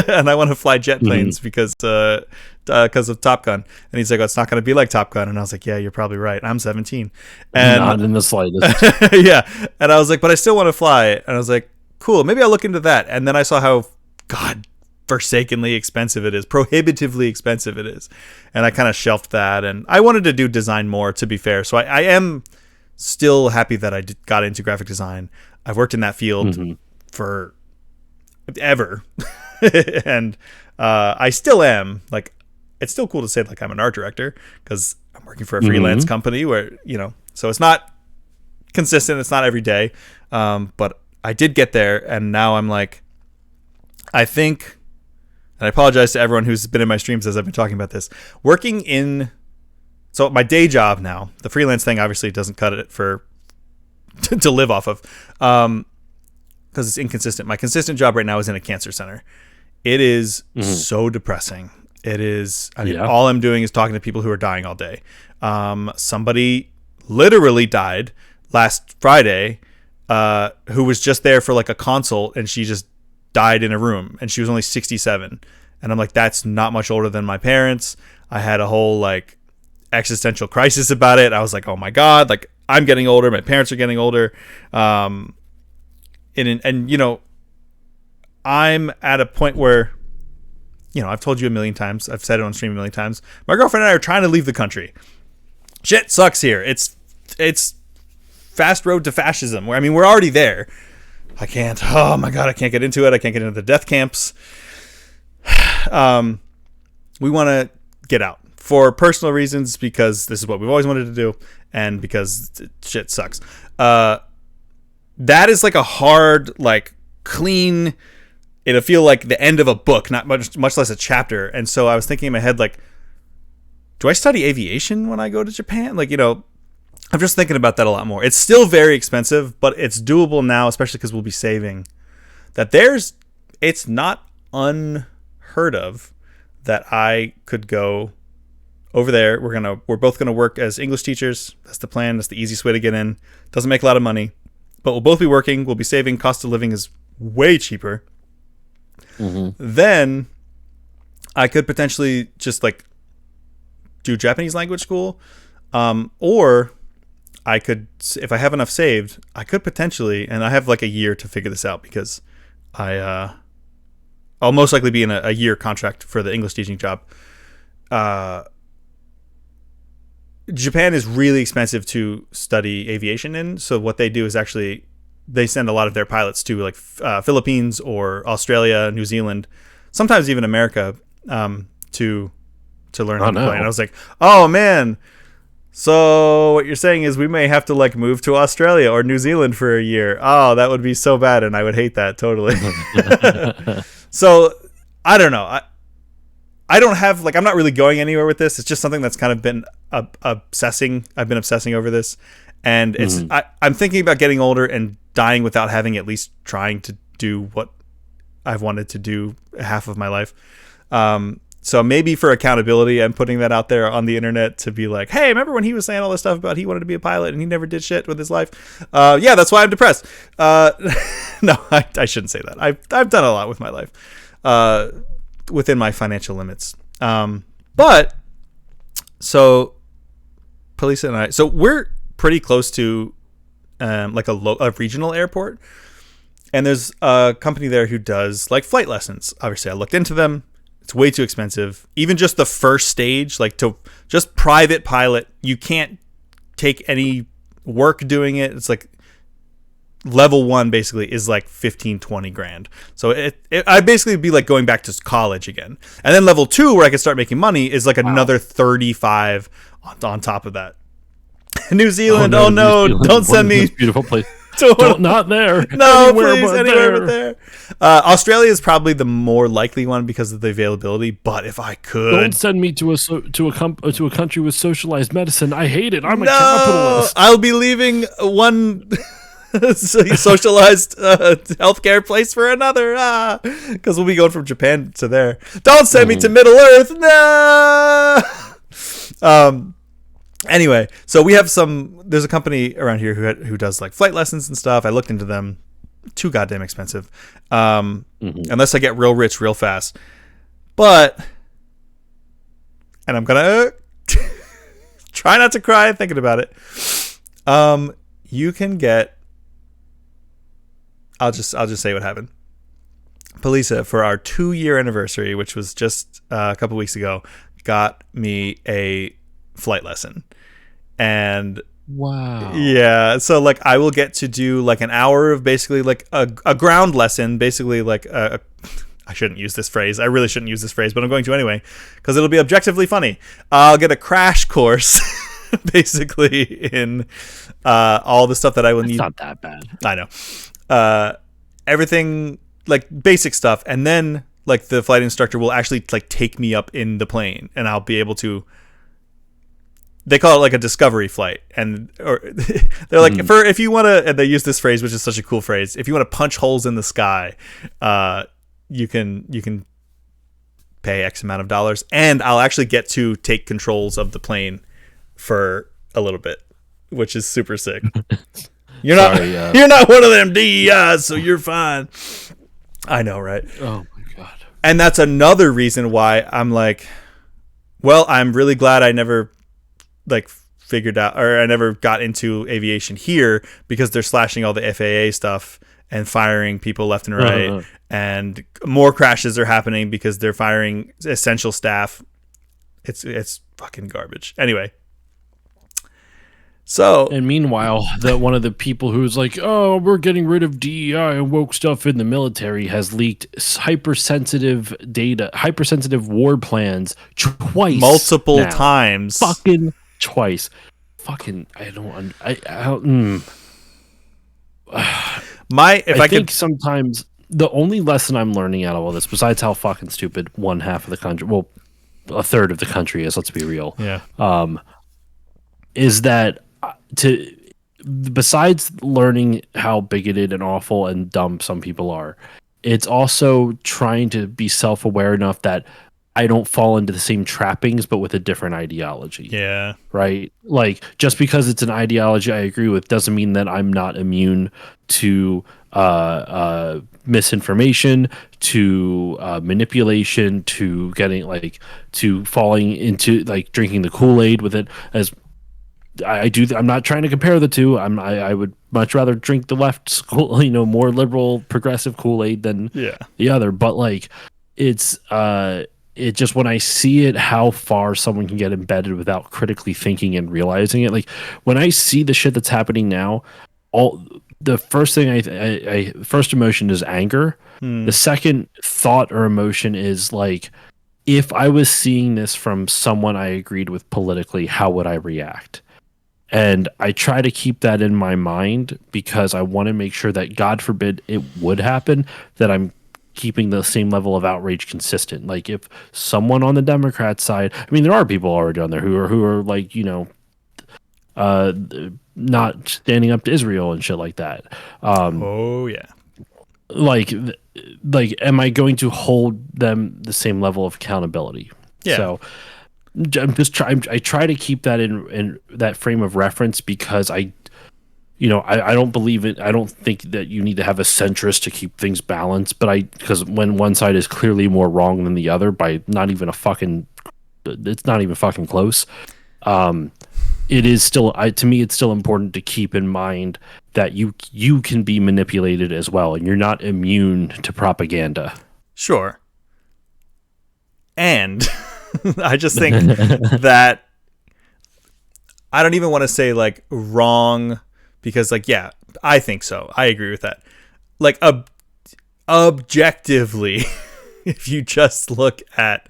And I want to fly jet planes because of Top Gun. And he's like, oh, it's not going to be like Top Gun. And I was like, yeah, you're probably right. I'm 17. And not in the slightest. yeah. And I was like, but I still want to fly. And I was like, cool, maybe I'll look into that. And then I saw how, God, forsakenly expensive it is, prohibitively expensive it is. And I kind of shelved that. And I wanted to do design more, to be fair. So I am still happy that I got into graphic design. I've worked in that field for ever. And I still am. Like, it's still cool to say like I'm an art director because I'm working for a freelance company where, so it's not consistent. It's not every day. But I did get there, and now I'm like, I think, and I apologize to everyone who's been in my streams as I've been talking about this, so my day job now, the freelance thing obviously doesn't cut it to live off of, because it's inconsistent. My consistent job right now is in a cancer center. It is so depressing. It is. I mean, all I'm doing is talking to people who are dying all day. Somebody literally died last Friday, who was just there for like a consult, and she just died in a room, and she was only 67. And I'm like, that's not much older than my parents. I had a whole like existential crisis about it. I was like, oh my God, like I'm getting older. My parents are getting older. And you know, I'm at a point where, you know, I've told you a million times. I've said it on stream a million times. My girlfriend and I are trying to leave the country. Shit sucks here. It's fast road to fascism. I mean, we're already there. I can't. Oh my God, I can't get into it. I can't get into the death camps. We want to get out for personal reasons because this is what we've always wanted to do, and because shit sucks. That is like a hard, like clean. It'll feel like the end of a book, not much less a chapter. And so I was thinking in my head, like, do I study aviation when I go to Japan? Like, you know, I'm just thinking about that a lot more. It's still very expensive, but it's doable now, especially because we'll be saving. It's not unheard of that I could go over there. We're both gonna work as English teachers. That's the plan. That's the easiest way to get in. Doesn't make a lot of money, but we'll both be working. We'll be saving. Cost of living is way cheaper. Mm-hmm. Then I could potentially just like do Japanese language school, or I could, if I have enough saved, I could potentially, and I have like a year to figure this out because I'll most likely be in a year contract for the English teaching job. Japan is really expensive to study aviation in, so what they do is actually they send a lot of their pilots to like Philippines or Australia, New Zealand, sometimes even America, to learn how to play. And I was like, oh man. So what you're saying is we may have to like move to Australia or New Zealand for a year. Oh, that would be so bad, and I would hate that totally. So I don't know. I don't have like I'm not really going anywhere with this. It's just something that's kind of been obsessing. I've been obsessing over this, and it's I'm thinking about getting older and dying without having at least trying to do what I've wanted to do half of my life. So maybe for accountability, I'm putting that out there on the internet to be like, hey, remember when he was saying all this stuff about he wanted to be a pilot and he never did shit with his life? Yeah, that's why I'm depressed. No, I shouldn't say that. I've done a lot with my life within my financial limits. But so Polisa and I, so we're pretty close to like a regional airport. And there's a company there who does like flight lessons. Obviously, I looked into them. It's way too expensive. Even just the first stage, like to just private pilot, you can't take any work doing it. It's like level 1 basically is like 15, 20 grand. So I'd basically be like going back to college again. And then level 2 where I could start making money is like another 35 on top of that. New Zealand, oh no, don't send me. Beautiful place. Not there. No, please, anywhere but there. Australia is probably the more likely one because of the availability. But if I could, don't send me to a country with socialized medicine. I hate it. I'm a capitalist. I'll be leaving one socialized healthcare place for another. Because we'll be going from Japan to there. Don't send me to Middle Earth. No. Anyway, so there's a company around here who does like flight lessons and stuff. I looked into them. Too goddamn expensive. Unless I get real rich real fast. But, and I'm gonna try not to cry thinking about it. You can get, I'll just say what happened. Polisa, for our 2-year anniversary, which was just a couple weeks ago, got me a flight lesson. And wow, yeah, so like I will get to do like an hour of basically like a ground lesson, basically like I shouldn't use this phrase. I really shouldn't use this phrase, but I'm going to anyway because it'll be objectively funny. I'll get a crash course basically in all the stuff that I will need. It's not that bad. I know. Everything like basic stuff, and then like the flight instructor will actually like take me up in the plane, and I'll be able to. They call it like a discovery flight, and or they're like if you want to, and they use this phrase, which is such a cool phrase. If you want to punch holes in the sky, you can pay X amount of dollars, and I'll actually get to take controls of the plane for a little bit, which is super sick. You're not one of them DEIs, so you're fine. I know, right? Oh my god! And that's another reason why I'm like, Well, I'm really glad I never like figured out, or I never got into aviation here, because they're slashing all the FAA stuff and firing people left and right, and more crashes are happening because they're firing essential staff. It's fucking garbage. Anyway. So, and meanwhile, one of the people who's like, "Oh, we're getting rid of DEI and woke stuff in the military," has leaked hypersensitive data, hypersensitive war plans twice, multiple now. times, fucking twice. Fucking, I don't. I think sometimes the only lesson I'm learning out of all this, besides how fucking stupid one half of the country, well, a third of the country is, let's be real, is that besides learning how bigoted and awful and dumb some people are, it's also trying to be self-aware enough that I don't fall into the same trappings, but with a different ideology. Yeah. Right. Like, just because it's an ideology I agree with doesn't mean that I'm not immune to misinformation, to manipulation, to getting to falling into drinking the Kool-Aid with it. As I do, I'm not trying to compare the two. I would much rather drink the left school, more liberal, progressive Kool-Aid than the other. But it's it just, when I see it, how far someone can get embedded without critically thinking and realizing it. Like, when I see the shit that's happening now, the first thing I first emotion is anger. The second thought or emotion is if I was seeing this from someone I agreed with politically, how would I react? And I try to keep that in my mind because I want to make sure that, God forbid it would happen, that I'm keeping the same level of outrage consistent. Like, if someone on the Democrat side, I mean, there are people already on there who are not standing up to Israel and shit like that. Am I going to hold them the same level of accountability? Yeah. So I try to keep that in that frame of reference, because I don't believe it. I don't think that you need to have a centrist to keep things balanced, because when one side is clearly more wrong than the other by it's not even fucking close. It is still, to me, it's still important to keep in mind that you can be manipulated as well, and you're not immune to propaganda. Sure. And I just think that I don't even want to say wrong, because I think so. I agree with that. Objectively, if you just look at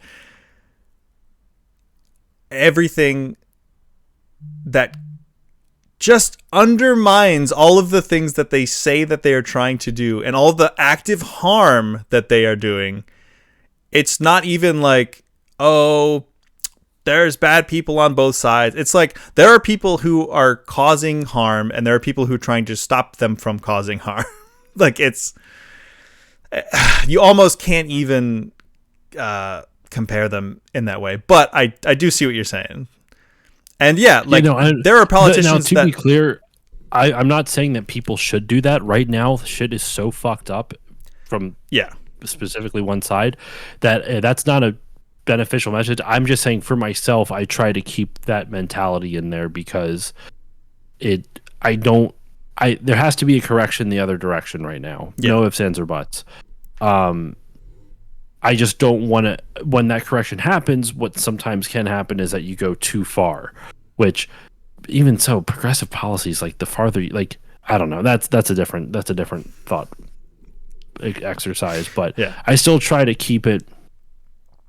everything that just undermines all of the things that they say that they are trying to do and all the active harm that they are doing, it's not even there's bad people on both sides. It's there are people who are causing harm, and there are people who are trying to stop them from causing harm. You almost can't even compare them in that way. But I do see what you're saying. And there are politicians to be clear, I'm not saying that people should do that. Right now, shit is so fucked up from specifically one side that that's not a beneficial message. I'm just saying, for myself, I try to keep that mentality in there, because there has to be a correction the other direction right now. No ifs, ands, or buts. I just don't want to, when that correction happens, what sometimes can happen is that you go too far, which, even so, progressive policies, the farther, I don't know, that's a different thought exercise, but I still try to keep it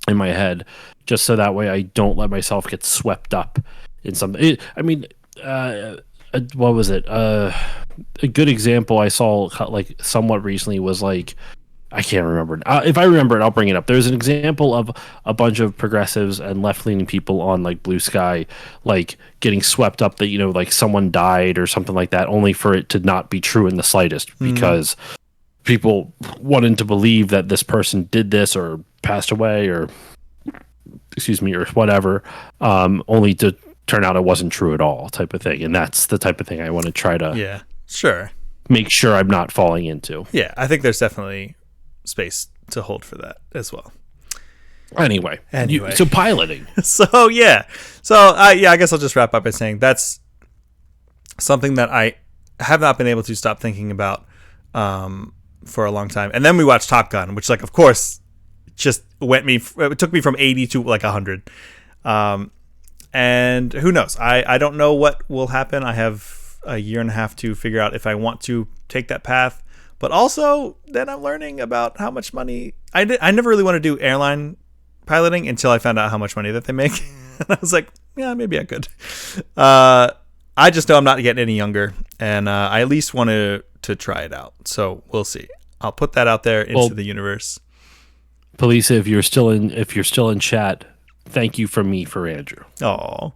in my head, just so that way I don't let myself get swept up in something. What was it? A good example I saw somewhat recently was I can't remember. If I remember it, I'll bring it up. There's an example of a bunch of progressives and left-leaning people on Blue Sky, getting swept up that someone died or something like that, only for it to not be true in the slightest, because people wanted to believe that this person did this or passed away or whatever, only to turn out it wasn't true at all, type of thing. And that's the type of thing I want to try to make sure I'm not falling into. Yeah, I think there's definitely space to hold for that as well. Anyway, Anyway. so piloting. So yeah, I guess I'll just wrap up by saying that's something that I have not been able to stop thinking about for a long time. And then we watched Top Gun, which, like, of course, just it took me from 80 to like 100. And who knows? I don't know what will happen. I have a year and a half to figure out if I want to take that path. But also, then I'm learning about how much money I never really want to do airline piloting until I found out how much money that they make. And I was like, yeah, maybe I could. I just know I'm not getting any younger, and I at least want to try it out. So we'll see. I'll put that out there into the universe. Felisa, if you're still in chat, thank you from me for Andrew. Oh,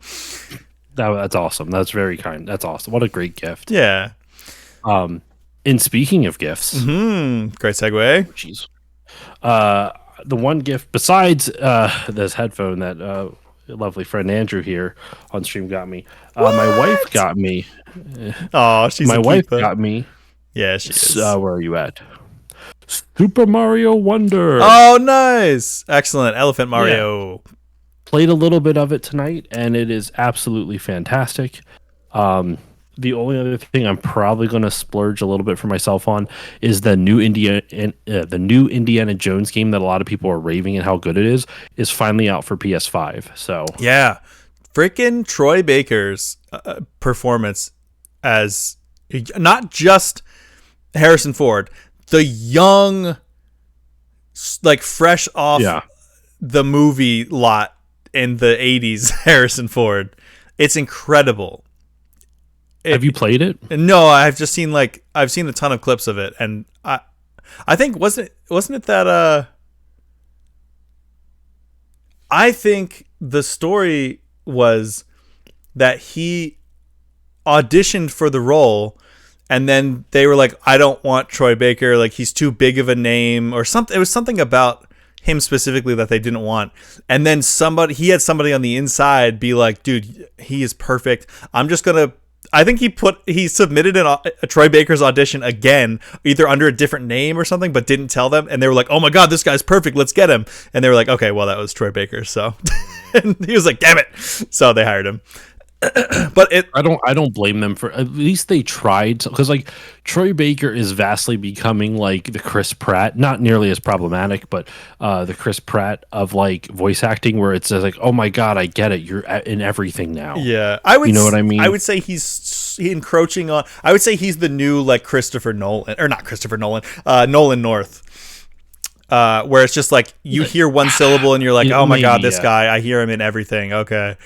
that's awesome. That's very kind. That's awesome. What a great gift. Yeah. And speaking of gifts, great segue. Jeez. The one gift besides this headphone that lovely friend Andrew here on stream got me. My wife got me. Oh, she's my wife got me. Yeah, she is. Where are you at? Super Mario Wonder. Oh, nice. Excellent. Elephant Mario. Yeah. Played a little bit of it tonight, and it is absolutely fantastic. The only other thing I'm probably going to splurge a little bit for myself on is the new Indiana Jones game that a lot of people are raving and how good it is finally out for PS5. So yeah, freaking Troy Baker's performance as not just Harrison Ford, the young, like fresh off the movie lot in the 80s Harrison Ford. It's incredible. Have you played it? No, I've seen a ton of clips of it, and I think wasn't it that I think the story was that he auditioned for the role, and then they were like, I don't want Troy Baker, like he's too big of a name or something. It was something about him specifically that they didn't want, and then he had somebody on the inside be like, dude, he is perfect. I'm just gonna. I think he submitted a Troy Baker's audition again, either under a different name or something, but didn't tell them. And they were like, oh my God, this guy's perfect. Let's get him. And they were like, okay, well, that was Troy Baker. So, and he was like, damn it. So they hired him. But I don't blame them for, at least they tried, because like Troy Baker is vastly becoming like the Chris Pratt, not nearly as problematic, but the Chris Pratt of like voice acting, where it's like, oh my God, I get it, you're in everything now. Yeah, you know what I mean. I would say he's encroaching on. I would say he's the new like Christopher Nolan, or not Christopher Nolan, Nolan North. Where it's just like you hear one syllable and you're like, oh my God, this guy, I hear him in everything. Okay.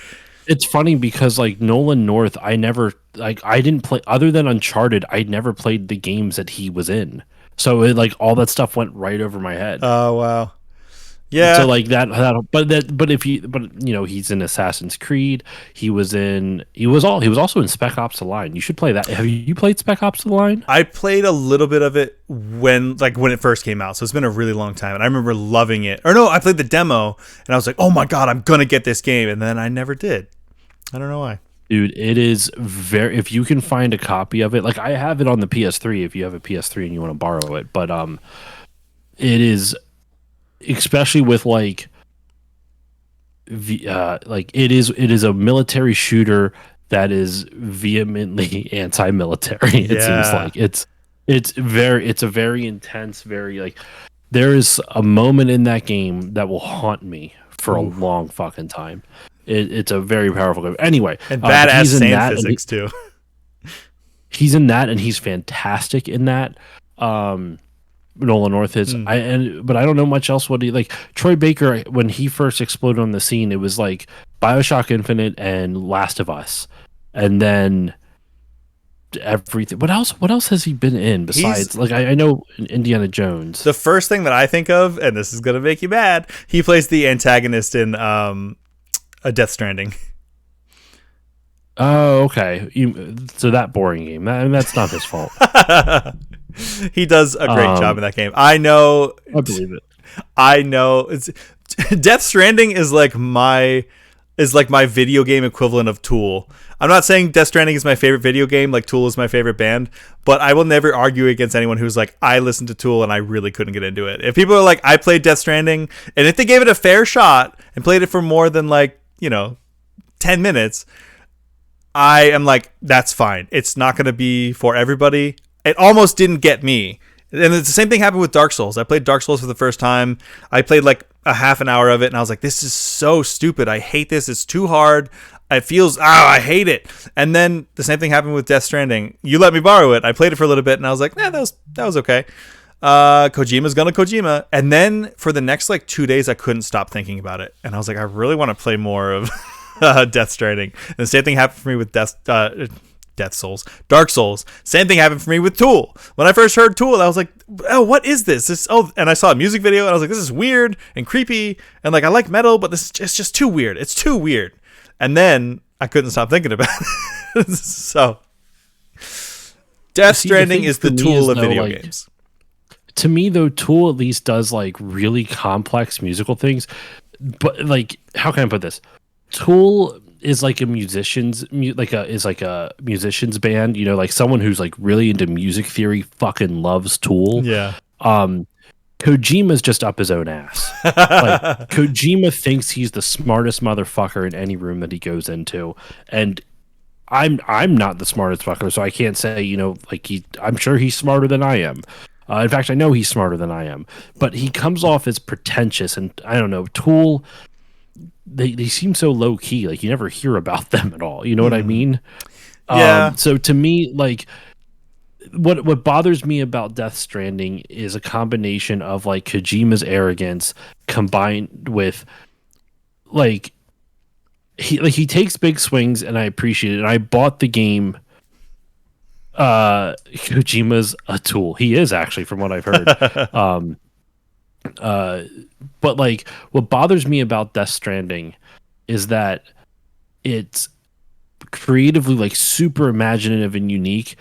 It's funny because like Nolan North, I didn't play, other than Uncharted, I never played the games that he was in. So it, like all that stuff went right over my head. Oh wow. Yeah. So like but you know, he's in Assassin's Creed. He was also in Spec Ops: The Line. You should play that. Have you played Spec Ops: The Line? I played a little bit of it when it first came out. So it's been a really long time, and I remember loving it. Or no, I played the demo and I was like, "Oh my God, I'm going to get this game." And then I never did. I don't know why. Dude, it is if you can find a copy of it, like I have it on the PS3 if you have a PS3 and you want to borrow it, but it is, especially with like it is a military shooter that is vehemently anti-military. It seems like it's a very intense, very like, there is a moment in that game that will haunt me for a long fucking time. It's a very powerful game. Anyway, and badass sand physics too. He's in that, and he's fantastic in that. Nolan North is. But I don't know much else. What he like? Troy Baker, when he first exploded on the scene, it was like BioShock Infinite and Last of Us, and then everything. What else has he been in besides? I know Indiana Jones. The first thing that I think of, and this is gonna make you mad, he plays the antagonist in a Death Stranding. Oh, okay. So that boring game. That's not his fault. He does a great job in that game. I know. I believe it. I know. Death Stranding is like is like my video game equivalent of Tool. I'm not saying Death Stranding is my favorite video game, like Tool is my favorite band, but I will never argue against anyone who's like, I listened to Tool and I really couldn't get into it. If people are like, I played Death Stranding, and if they gave it a fair shot and played it for more than like, 10 minutes, I am like, that's fine. It's not going to be for everybody. It almost didn't get me. And the same thing happened with Dark Souls. I played Dark Souls for the first time. I played like a half an hour of it, and I was like, this is so stupid. I hate this. It's too hard. It feels, I hate it. And then the same thing happened with Death Stranding. You let me borrow it. I played it for a little bit, and I was like, that was okay. Kojima's gonna Kojima. And then for the next like 2 days, I couldn't stop thinking about it. And I was like, I really want to play more of Death Stranding. And the same thing happened for me with Dark Souls. Same thing happened for me with Tool. When I first heard Tool, I was like, oh, what is this? And I saw a music video and I was like, this is weird and creepy. And like, I like metal, but it's just too weird. It's too weird. And then I couldn't stop thinking about it. So Death Stranding is the Tool of video games. To me, though, Tool at least does like really complex musical things. But like, how can I put this? Tool is like a musician's band, like someone who's like really into music theory fucking loves Tool. Yeah. Kojima's just up his own ass. Like Kojima thinks he's the smartest motherfucker in any room that he goes into, and I'm not the smartest fucker, so I can't say I'm sure he's smarter than I am. In fact, I know he's smarter than I am, but he comes off as pretentious, and I don't know, Tool. They seem so low key, like you never hear about them at all. You know what I mean? Yeah. So to me, like what bothers me about Death Stranding is a combination of like Kojima's arrogance combined with like he takes big swings, and I appreciate it. And I bought the game. Kojima's a tool. He is actually, from what I've heard. But like what bothers me about Death Stranding is that it's creatively like super imaginative and unique,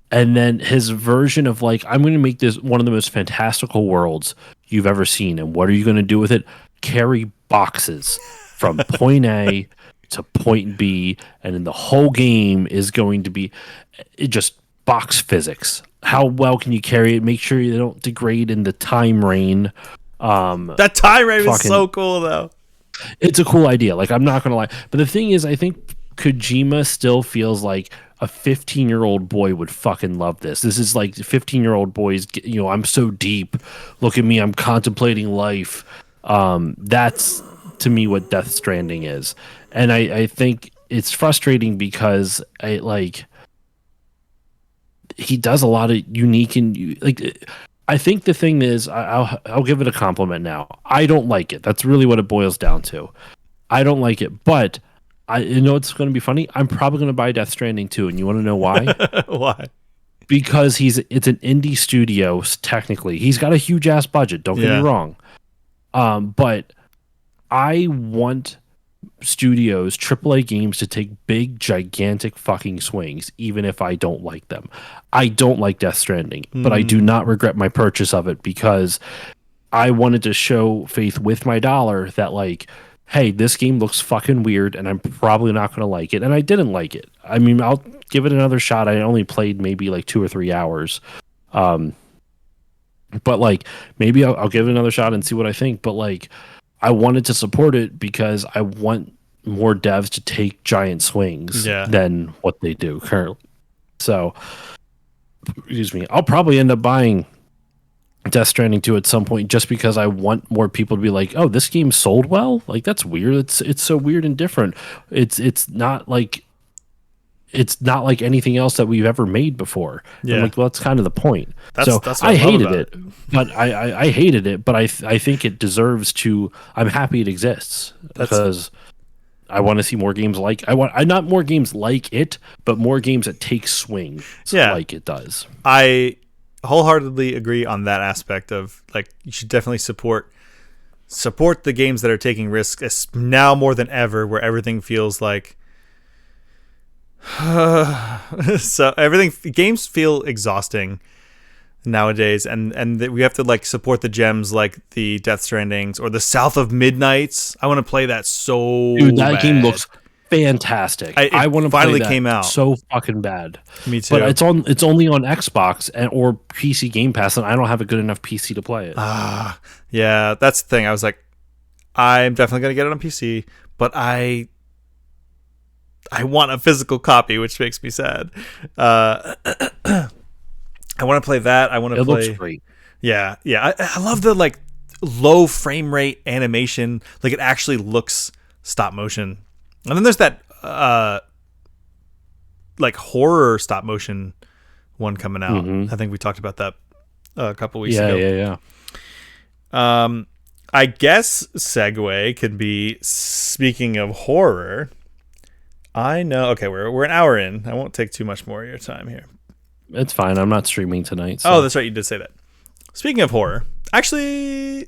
and then his version of like, I'm going to make this one of the most fantastical worlds you've ever seen, and what are you going to do with it? Carry boxes from point A to point B, and then the whole game is going to be just box physics. How well can you carry it? Make sure you don't degrade in the time rain. That time rain is so cool, though. It's a cool idea. Like, I'm not gonna lie, but the thing is, I think Kojima still feels like a 15-year-old boy would fucking love this. This is like 15-year-old boys. I'm so deep. Look at me. I'm contemplating life. That's to me what Death Stranding is, and I think it's frustrating because he does a lot of unique and like. I think the thing is, I'll give it a compliment now. I don't like it. That's really what it boils down to. I don't like it, but it's going to be funny. I'm probably going to buy Death Stranding too, and you want to know why? Why? Because it's an indie studio. Technically, he's got a huge ass budget. Don't get me wrong, but I want studios, AAA games, to take big, gigantic fucking swings, even if I don't like them. I don't like Death Stranding, but I do not regret my purchase of it because I wanted to show faith with my dollar that, like, hey, this game looks fucking weird and I'm probably not going to like it. And I didn't like it. I mean, I'll give it another shot. I only played maybe like 2 or 3 hours. But like, maybe I'll give it another shot and see what I think. But like, I wanted to support it because I want more devs to take giant swings than what they do currently. So, excuse me, I'll probably end up buying Death Stranding 2 at some point just because I want more people to be like, oh, this game sold well? Like, that's weird. It's so weird and different. It's not like anything else that we've ever made before. Yeah. I'm like, well, that's kind of the point. That's I hated it, but I hated it, but I think it deserves to. I'm happy it exists because I want to see more games like not more games like it, but more games that take swings like it does. I wholeheartedly agree on that aspect of, like, you should definitely support the games that are taking risks now more than ever, where everything feels like games feel exhausting nowadays, and we have to like support the gems like the Death Strandings or the South of Midnights. I want to play that so Dude, that bad. game looks fantastic. I want to finally play that came out. so fucking bad. Me too. But it's only on Xbox or PC Game Pass, and I don't have a good enough PC to play it. Yeah, that's the thing. I was like, I'm definitely gonna get it on PC, but I want a physical copy, which makes me sad. I want to play that. I want to play. It looks great. Yeah. I love the like low frame rate animation. Like it actually looks stop motion. And then there's that like horror stop motion one coming out. I think we talked about that a couple weeks ago. Yeah. I guess segue could be, speaking of horror. I know. Okay, we're an hour in. I won't take too much more of your time here. It's fine. I'm not streaming tonight. So. Oh, that's right. You did say that. Speaking of horror, actually,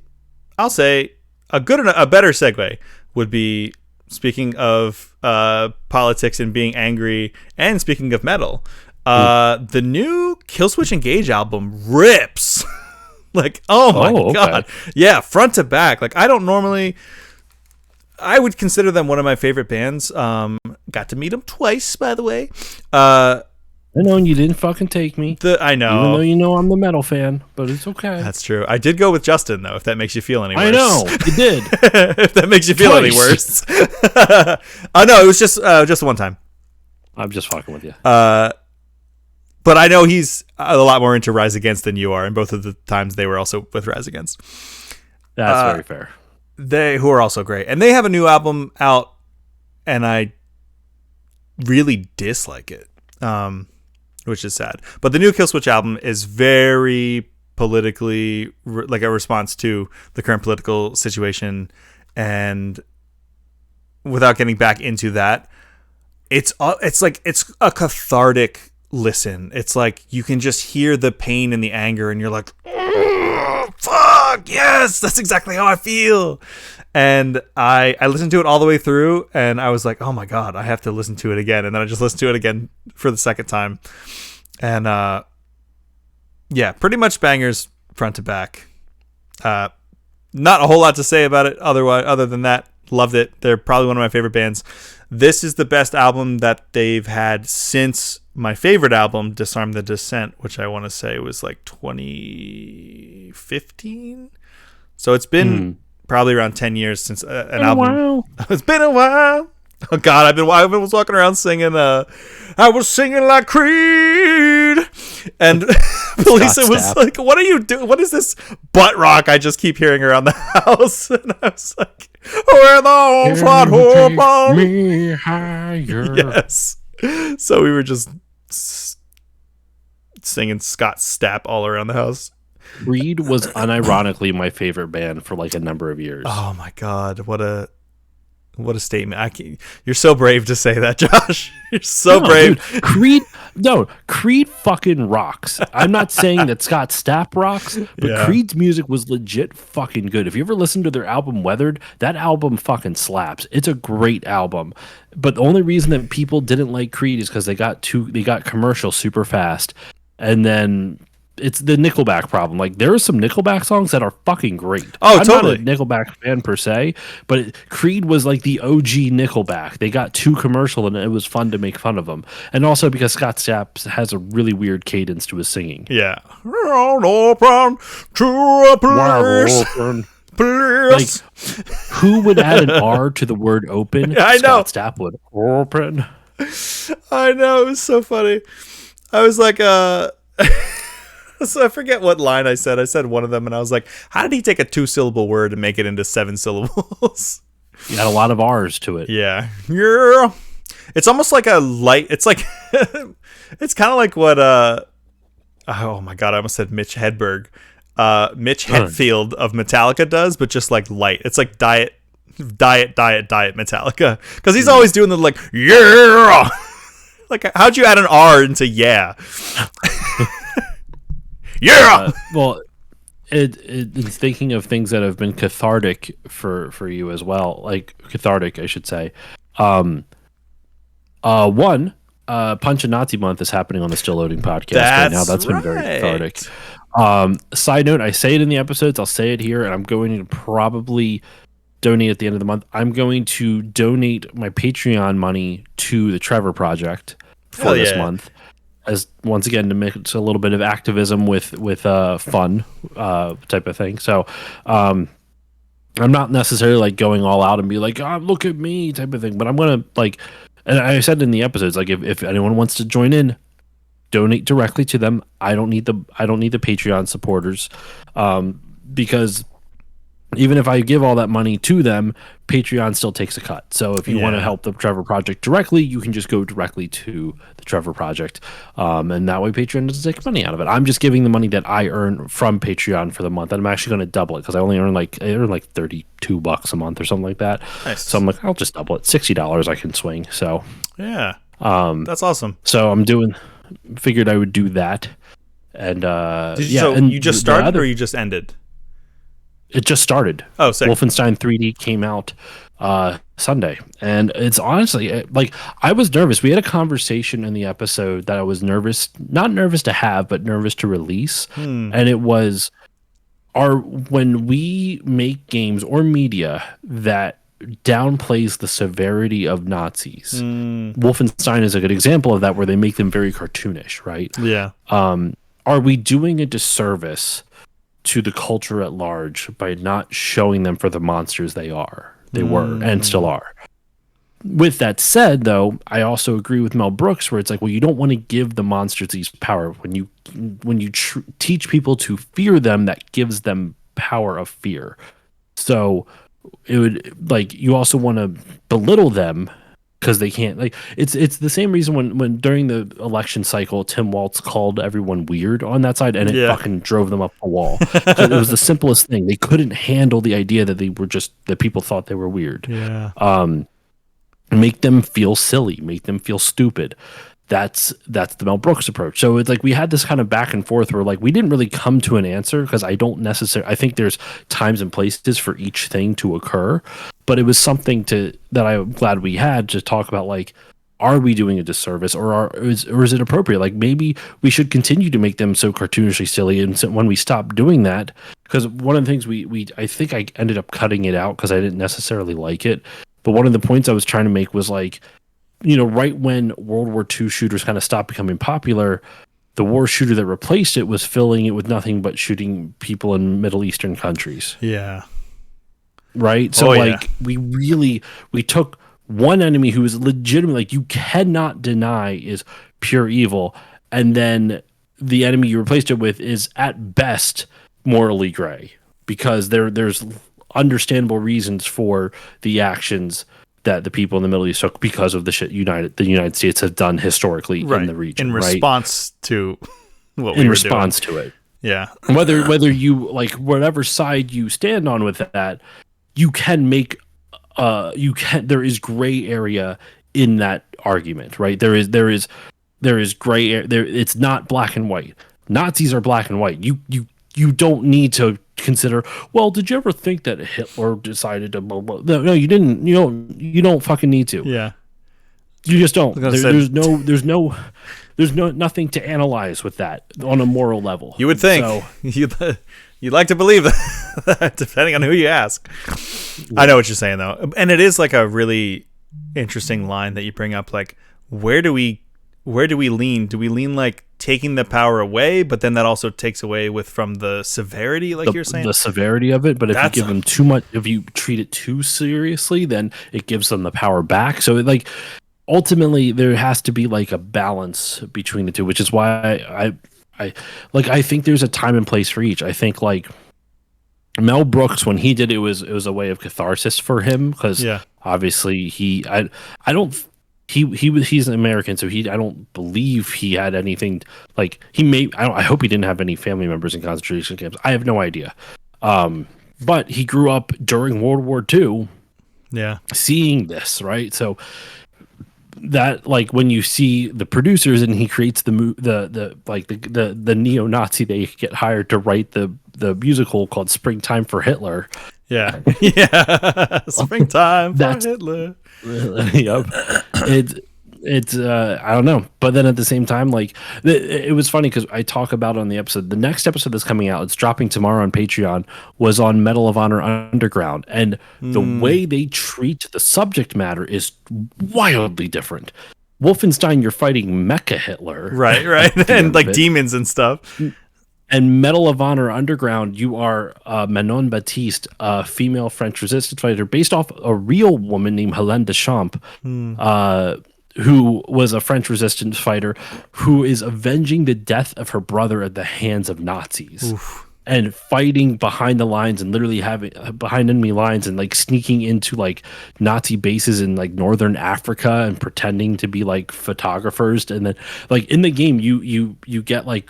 I'll say a better segue would be, speaking of politics and being angry, and speaking of metal, the new Killswitch Engage album rips. Like, oh my god. Yeah, front to back. Like, I would consider them one of my favorite bands. Got to meet them twice, by the way. I know, and you didn't fucking take me. I know. Even though you know I'm the metal fan, but it's okay. That's true. I did go with Justin, though, if that makes you feel any worse. I know, you did. If that makes you feel any worse. Oh, no, it was just one time. I'm just fucking with you. But I know he's a lot more into Rise Against than you are, and both of the times they were also with Rise Against. That's very fair. Who are also great. And they have a new album out, and I really dislike it, which is sad. But the new Killswitch album is very politically, like a response to the current political situation. And without getting back into that, it's a cathartic listen. It's like you can just hear the pain and the anger, and you're like, fuck yes, that's exactly how I feel. And I listened to it all the way through, and I was like, oh my god, I have to listen to it again. And then I just listened to it again for the second time, and yeah, pretty much bangers front to back. Not a whole lot to say about it other than that. Loved it. They're probably one of my favorite bands. This is the best album that they've had since my favorite album, Disarm the Descent, which I want to say was like 2015. So it's been probably around 10 years since an album. It's been a while. Oh God, I was walking around singing. I was singing like Creed, and Felisa was like, "What are you doing? What is this butt rock I just keep hearing around the house?" And I was like, "Where the flat hole me higher." Yes. So we were just singing Scott Stapp all around the house. Creed was unironically my favorite band for like a number of years. Oh my God, what a statement. You're so brave to say that, Josh. You're so brave. Dude, Creed fucking rocks. I'm not saying that Scott Stapp rocks, but Creed's music was legit fucking good. If you ever listen to their album Weathered, that album fucking slaps. It's a great album. But the only reason that people didn't like Creed is because they got commercial super fast. And then it's the Nickelback problem. Like, there are some Nickelback songs that are fucking great. Oh, I'm totally. not a Nickelback fan per se, but Creed was like the OG Nickelback. They got too commercial, and it was fun to make fun of them. And also because Scott Stapp has a really weird cadence to his singing. Yeah. Open to a place. Like, who would add an R to the word open? I know. Scott Stapp would. Open. I know. It was so funny. I was like, so I forget what line I said. I said one of them, and I was like, how did he take a 2-syllable word and make it into 7 syllables? You had a lot of R's to it. Yeah. It's almost like a light. It's like, it's kind of like what, oh my God, I almost said Mitch Hedberg. Mitch Hetfield of Metallica does, but just like light. It's like diet Metallica. Because he's always doing the like, yeah. Like, how'd you add an R into yeah? Yeah. Well, it's thinking of things that have been cathartic for you as well, like cathartic, I should say. Punch and Nazi Month is happening on the Still Loading podcast right now. That's been very cathartic. Side note, I say it in the episodes, I'll say it here, and I'm going to probably donate at the end of the month. I'm going to donate my Patreon money to the Trevor Project for Hell this yeah. month, as once again to mix a little bit of activism with fun type of thing. So I'm not necessarily like going all out and be like, oh, look at me type of thing, but I'm gonna like, and I said in the episodes, like if anyone wants to join in, donate directly to them. I don't need the Patreon supporters, because even if I give all that money to them, Patreon still takes a cut. So if you want to help the Trevor Project directly, you can just go directly to the Trevor Project, and that way Patreon doesn't take money out of it. I'm just giving the money that I earn from Patreon for the month, and I'm actually going to double it because I earn like $32 a month or something like that. Nice. So I'm like, I'll just double it. $60 I can swing. So yeah, that's awesome. So figured I would do that, and and you just started or you just ended? It just started. Oh, sick. Wolfenstein 3D came out Sunday, and it's honestly like I was nervous. We had a conversation in the episode that I was not nervous to have, but nervous to release, and it was when we make games or media that downplays the severity of Nazis. Wolfenstein is a good example of that, where they make them very cartoonish, right? Yeah. Are we doing a disservice to the culture at large by not showing them for the monsters they were and still are? With that said, though, I also agree with Mel Brooks, where it's like, well, you don't want to give the monsters these power. When you teach people to fear them, that gives them power of fear. So it would, like, you also want to belittle them because they can't, like, it's the same reason when during the election cycle, Tim Walz called everyone weird on that side, and it fucking drove them up a wall. It was the simplest thing. They couldn't handle the idea that that people thought they were weird. Yeah. Make them feel silly, make them feel stupid. That's the Mel Brooks approach. So it's like we had this kind of back and forth where like we didn't really come to an answer, because I think there's times and places for each thing to occur, but it was something that I'm glad we had to talk about, like, are we doing a disservice, or is it appropriate? Like, maybe we should continue to make them so cartoonishly silly, and so when we stop doing that, because one of the things I think I ended up cutting it out because I didn't necessarily like it, but one of the points I was trying to make was like, right when World War II shooters kind of stopped becoming popular, the war shooter that replaced it was filling it with nothing but shooting people in Middle Eastern countries. Yeah. Right? So we took one enemy who is legitimate, like, you cannot deny is pure evil, and then the enemy you replaced it with is at best morally gray, because there's understandable reasons for the actions that the people in the Middle East took because of the shit the United States has done historically in the region. In response to what we in were response doing. to it. Yeah. Whether you, like, whatever side you stand on with that, you can make there is gray area in that argument, right? There is gray area there. It's not black and white. Nazis are black and white. You don't need to consider, well, did you ever think that Hitler decided to blah, blah? No, you didn't. You don't fucking need to. Yeah. You just don't. There's nothing to analyze with that on a moral level. You would think. So, you'd like to believe that, depending on who you ask. I know what you're saying, though. And it is like a really interesting line that you bring up. Like, where do we lean? Do we lean like taking the power away, but then that also takes away from the severity, like you're saying? The severity of it, but if you give them too much, if you treat it too seriously, then it gives them the power back. So like, ultimately there has to be like a balance between the two, which is why I think there's a time and place for each. I think like Mel Brooks, when he did it, was a way of catharsis for him, because obviously he's an American, so I don't believe he had anything like I hope he didn't have any family members in concentration camps. I have no idea. But he grew up during World War II, seeing this, right? So that, like, when you see the producers and he creates the neo-Nazi, they get hired to write the musical called Springtime for Hitler. Yeah. Springtime for Hitler. Yep. it's I don't know, but then at the same time, like it was funny because I talk about it on the episode. The next episode that's coming out, it's dropping tomorrow on Patreon, was on Medal of Honor Underground, and the way they treat the subject matter is wildly different. Wolfenstein, you're fighting Mecha Hitler, right, and like demons and stuff. And Medal of Honor Underground, you are Manon Baptiste, a female French resistance fighter based off a real woman named Helene Deschamps, who was a French resistance fighter who is avenging the death of her brother at the hands of Nazis. Oof. And fighting behind the lines and literally having behind enemy lines and like sneaking into like Nazi bases in like northern Africa and pretending to be like photographers. And then like in the game, you get like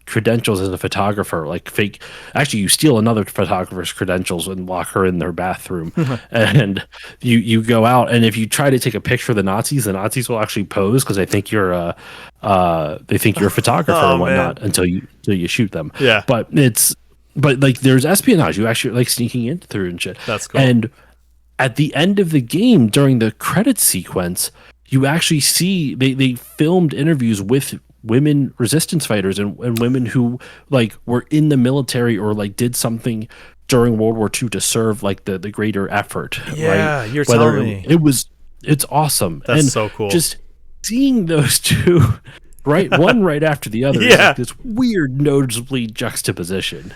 credentials as a photographer, like fake. Actually, you steal another photographer's credentials and lock her in their bathroom, and you go out. And if you try to take a picture of the Nazis will actually pose because they think you're a photographer and whatnot until you shoot them. Yeah, but like there's espionage. You actually like sneaking in through and shit. That's cool. And at the end of the game, during the credits sequence, you actually see they filmed interviews with women resistance fighters and women who like were in the military or like did something during World War II to serve like the greater effort. Yeah, right? You're telling me It's awesome. That's and so cool. Just seeing those two, right, one right after the other, is like this weird, noticeably juxtaposition.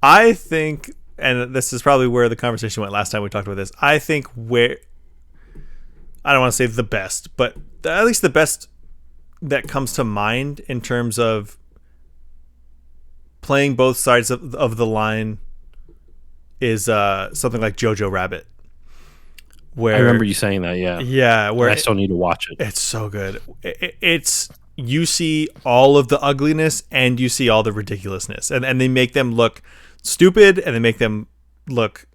I think, and this is probably where the conversation went last time we talked about this. I think I don't want to say the best, but at least the best that comes to mind in terms of playing both sides of the line is something like Jojo Rabbit. Where I remember you saying that, yeah. Where I still need to watch it. It's so good. It's you see all of the ugliness and you see all the ridiculousness, and they make them look stupid and they make them look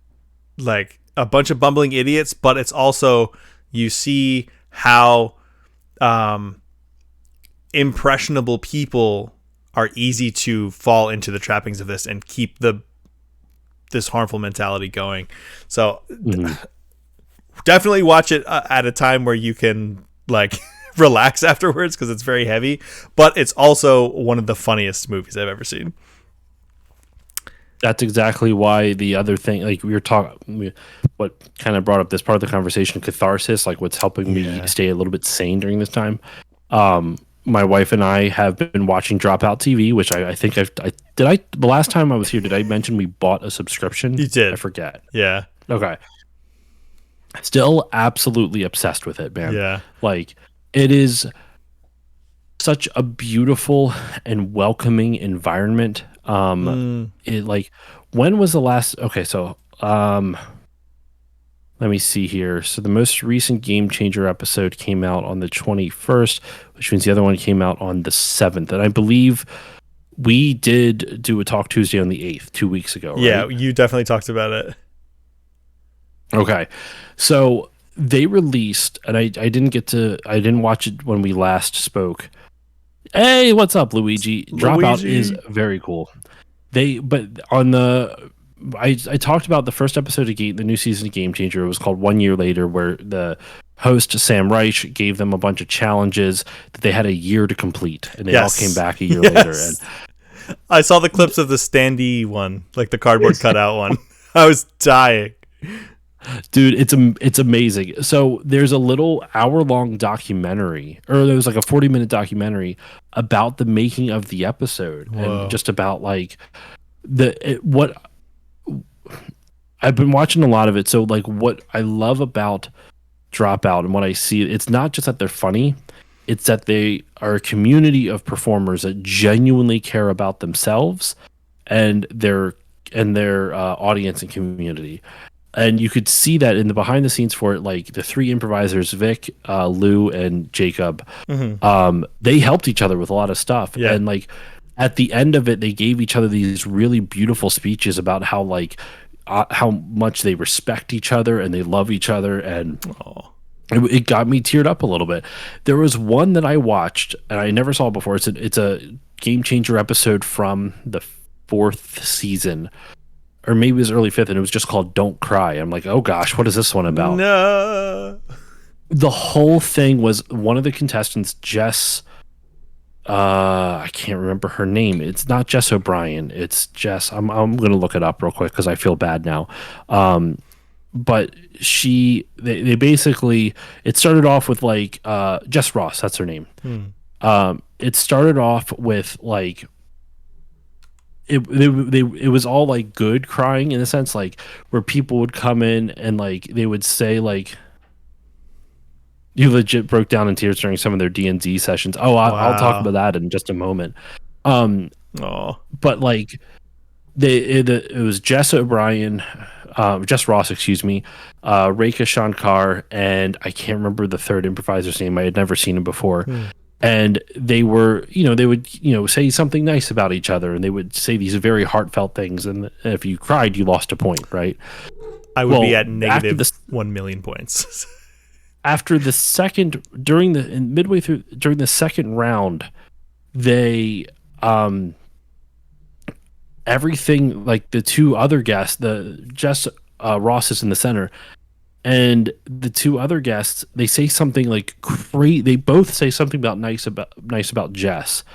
like a bunch of bumbling idiots. But it's also you see how impressionable people are easy to fall into the trappings of this and keep this harmful mentality going. So definitely watch it at a time where you can like relax afterwards because it's very heavy, but it's also one of the funniest movies I've ever seen. That's exactly why the other thing, like we were talking, what kind of brought up this part of the conversation, catharsis, like what's helping me stay a little bit sane during this time. My wife and I have been watching Dropout TV, which I think the last time I was here, did I mention we bought a subscription? You did. I forget. Yeah. Okay. Still absolutely obsessed with it, man. Yeah. Like it is such a beautiful and welcoming environment. It like, when was the last, okay, so, let me see here. So the most recent Game Changer episode came out on the 21st, which means the other one came out on the 7th. And I believe we did do a Talk Tuesday on the 8th, 2 weeks ago, right? Yeah, you definitely talked about it. Okay. So they released, and I didn't watch it when we last spoke. Hey, what's up, Luigi? Dropout is very cool. I talked about the first episode of the new season of Game Changer. It was called 1 Year Later, where the host, Sam Reich, gave them a bunch of challenges that they had a year to complete, and they all came back a year later. And I saw the clips of the standee one, like the cardboard cutout one. I was dying. Dude, it's amazing. So there's a little hour-long documentary, or there was like a 40-minute documentary about the making of the episode. Whoa. And just about like what I've been watching a lot of it. So like what I love about Dropout and what I see, it's not just that they're funny, it's that they are a community of performers that genuinely care about themselves and their audience and community. And you could see that in the behind the scenes for it, like the three improvisers, Vic, Lou, and Jacob, they helped each other with a lot of stuff. Yeah. And like at the end of it, they gave each other these really beautiful speeches about how like how much they respect each other and they love each other. And it got me teared up a little bit. There was one that I watched and I never saw before. It's a Game Changer episode from the 4th season. Or maybe it was early 5th, and it was just called Don't Cry. I'm like, oh gosh, what is this one about? No. the whole thing was one of the contestants, Jess. I can't remember her name. It's not Jess O'Brien. It's Jess. I'm gonna look it up real quick because I feel bad now. But they basically, it started off with like Jess Ross. That's her name. It started off with like it was all like good crying in a sense, like where people would come in and like they would say like you legit broke down in tears during some of their D&D sessions. Oh, I'll talk about that in just a moment. But like it was Jess O'Brien, Jess Ross, excuse me, Rekha Shankar, and I can't remember the third improviser's name. I had never seen him before. And they were, they would, say something nice about each other, and they would say these very heartfelt things. And if you cried, you lost a point, right? I would be at negative 1 million points. After the second, midway through, during the second round, they, everything, like the two other guests, the Jess Ross is in the center, and the two other guests, they say something like they both say something nice about Jess.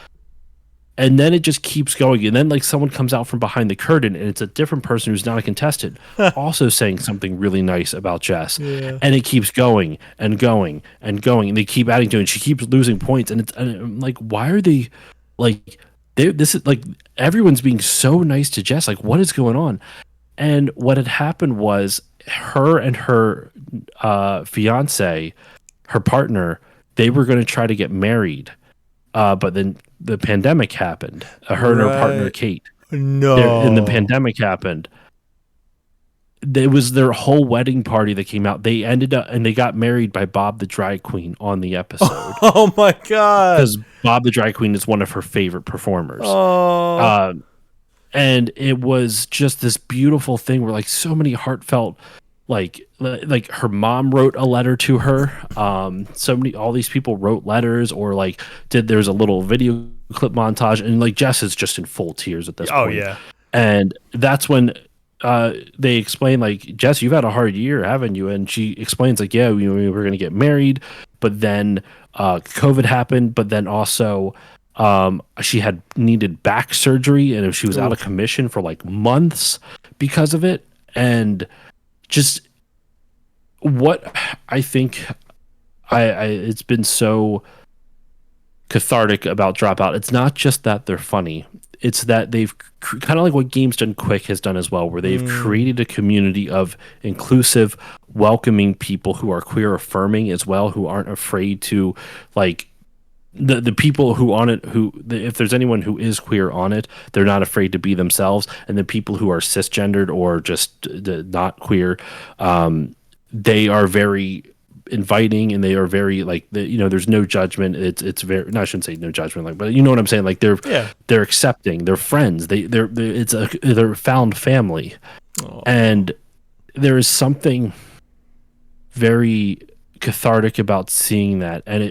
And then it just keeps going. And then like someone comes out from behind the curtain and it's a different person who's not a contestant also saying something really nice about Jess. Yeah. And it keeps going and going and going. And they keep adding to it. And she keeps losing points. And I'm like, why are they like, this is like, everyone's being so nice to Jess. Like, what is going on? And what had happened was her and her fiance, her partner, they were going to try to get married. But then the pandemic happened. Her and her partner, Kate. No. And the pandemic happened. It was their whole wedding party that came out. They ended up, and they got married by Bob the Drag Queen on the episode. Oh my God. Because Bob the Drag Queen is one of her favorite performers. Oh. And it was just this beautiful thing where like so many heartfelt, like her mom wrote a letter to her. All these people wrote letters or like there's a little video clip montage, and like Jess is just in full tears at this point. Oh yeah. And that's when they explain like, Jess, you've had a hard year, haven't you? And she explains like, yeah, we were going to get married, but then COVID happened, but then also she had needed back surgery, and she was out of commission for like months because of it. And just what I think it's been so cathartic about Dropout. It's not just that they're funny. It's that they've kind of like what Games Done Quick has done as well, where they've created a community of inclusive, welcoming people who are queer affirming as well, who aren't afraid to like the people who on it, if there's anyone who is queer on it, they're not afraid to be themselves. And the people who are cisgendered or just not queer, they are very inviting, and they are very like there's no judgment. It's very, no, I shouldn't say no judgment, like, but you know what I'm saying, like they're accepting, they're friends, they're found family. And there is something very cathartic about seeing that. And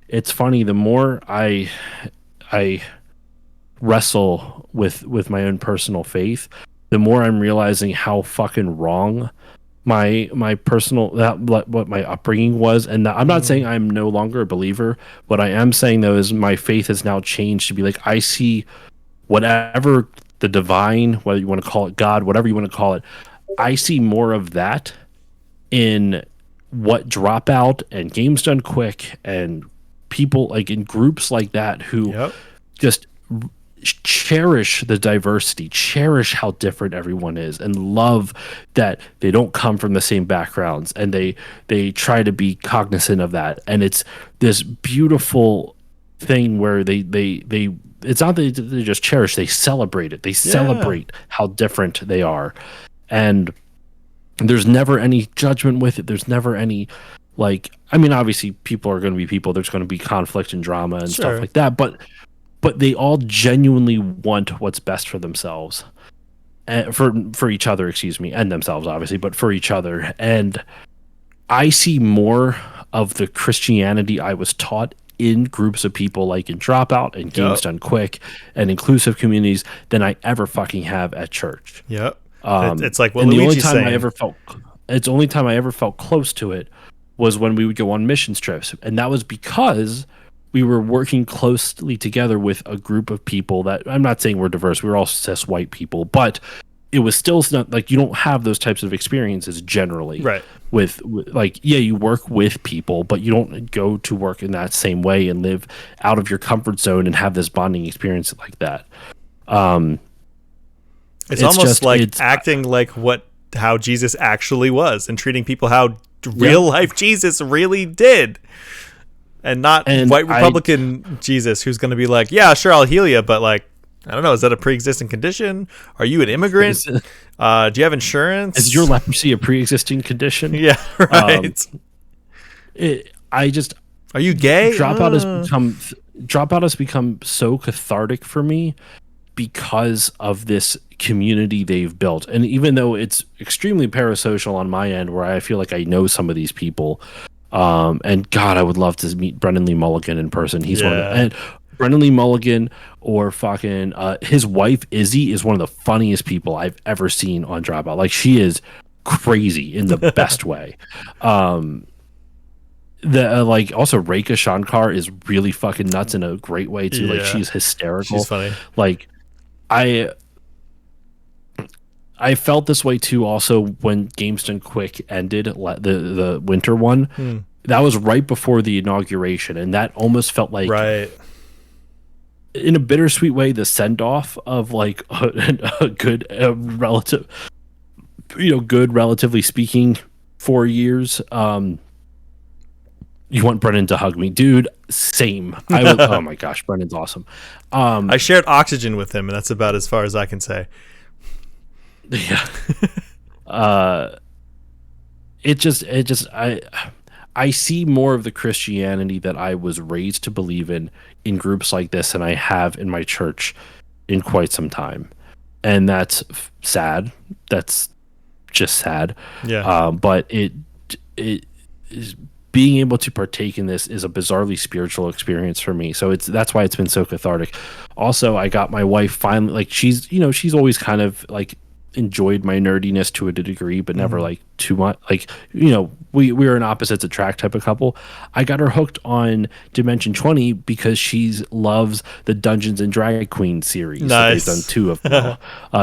it's funny, the more I wrestle with my own personal faith, the more I'm realizing how fucking wrong my personal, what my upbringing was. And I'm not saying I'm no longer a believer. What I am saying though is my faith has now changed to be like, I see whatever the divine, whether you want to call it God, whatever you want to call it, I see more of that in what Dropout and Games Done Quick and people like in groups like that who just cherish the diversity, cherish how different everyone is, and love that they don't come from the same backgrounds, and they try to be cognizant of that. And it's this beautiful thing where they it's not that they just cherish, they celebrate it. They celebrate how different they are. And there's never any judgment with it. There's never any like, I mean, obviously people are going to be people. There's going to be conflict and drama and stuff like that. But they all genuinely want what's best for themselves, for each other, excuse me, and themselves, obviously, but for each other. And I see more of the Christianity I was taught in groups of people, like in Dropout and Games Done Quick and inclusive communities, than I ever fucking have at church. Yep. It's like what Luigi's saying. It's the only time I ever felt close to it was when we would go on missions trips. And that was because we were working closely together with a group of people that, I'm not saying we're diverse, we're all cis white people, but it was still not like, you don't have those types of experiences generally. Right. With like, yeah, you work with people, but you don't go to work in that same way and live out of your comfort zone and have this bonding experience like that. It's almost like acting like how Jesus actually was, and treating people how real life Jesus really did, and not white Republican Jesus who's going to be like, yeah, sure, I'll heal you, but like, I don't know, is that a pre-existing condition? Are you an immigrant? Do you have insurance? Is your leprosy a pre-existing condition? Yeah, right. Are you gay? Dropout has become so cathartic for me because of this community they've built. And even though it's extremely parasocial on my end, where I feel like I know some of these people, and God, I would love to meet Brendan Lee Mulligan in person. He's one of the, and Brendan Lee Mulligan, or fucking his wife Izzy is one of the funniest people I've ever seen on Dropout. Like, she is crazy in the best way. Also Rekha Shankar is really fucking nuts in a great way too. Like, she's hysterical. She's funny. Like, I felt this way too also when Games Done Quick ended, the winter one. That was right before the inauguration, and that almost felt like, right, in a bittersweet way, the send-off of like a good relatively speaking 4 years. You want Brendan to hug me, dude? Same. Oh my gosh, Brendan's awesome. I shared oxygen with him, and that's about as far as I can say. Yeah. I see more of the Christianity that I was raised to believe in groups like this than I have in my church in quite some time, and that's sad. That's just sad. Yeah. But it is, being able to partake in this is a bizarrely spiritual experience for me. So that's why it's been so cathartic. Also, I got my wife finally, like, she's always kind of like enjoyed my nerdiness to a degree, but never like too much. Like, we were an opposites attract type of couple. I got her hooked on Dimension 20 because she loves the Dungeons and Drag Queen series. Nice. They've done 2 of them.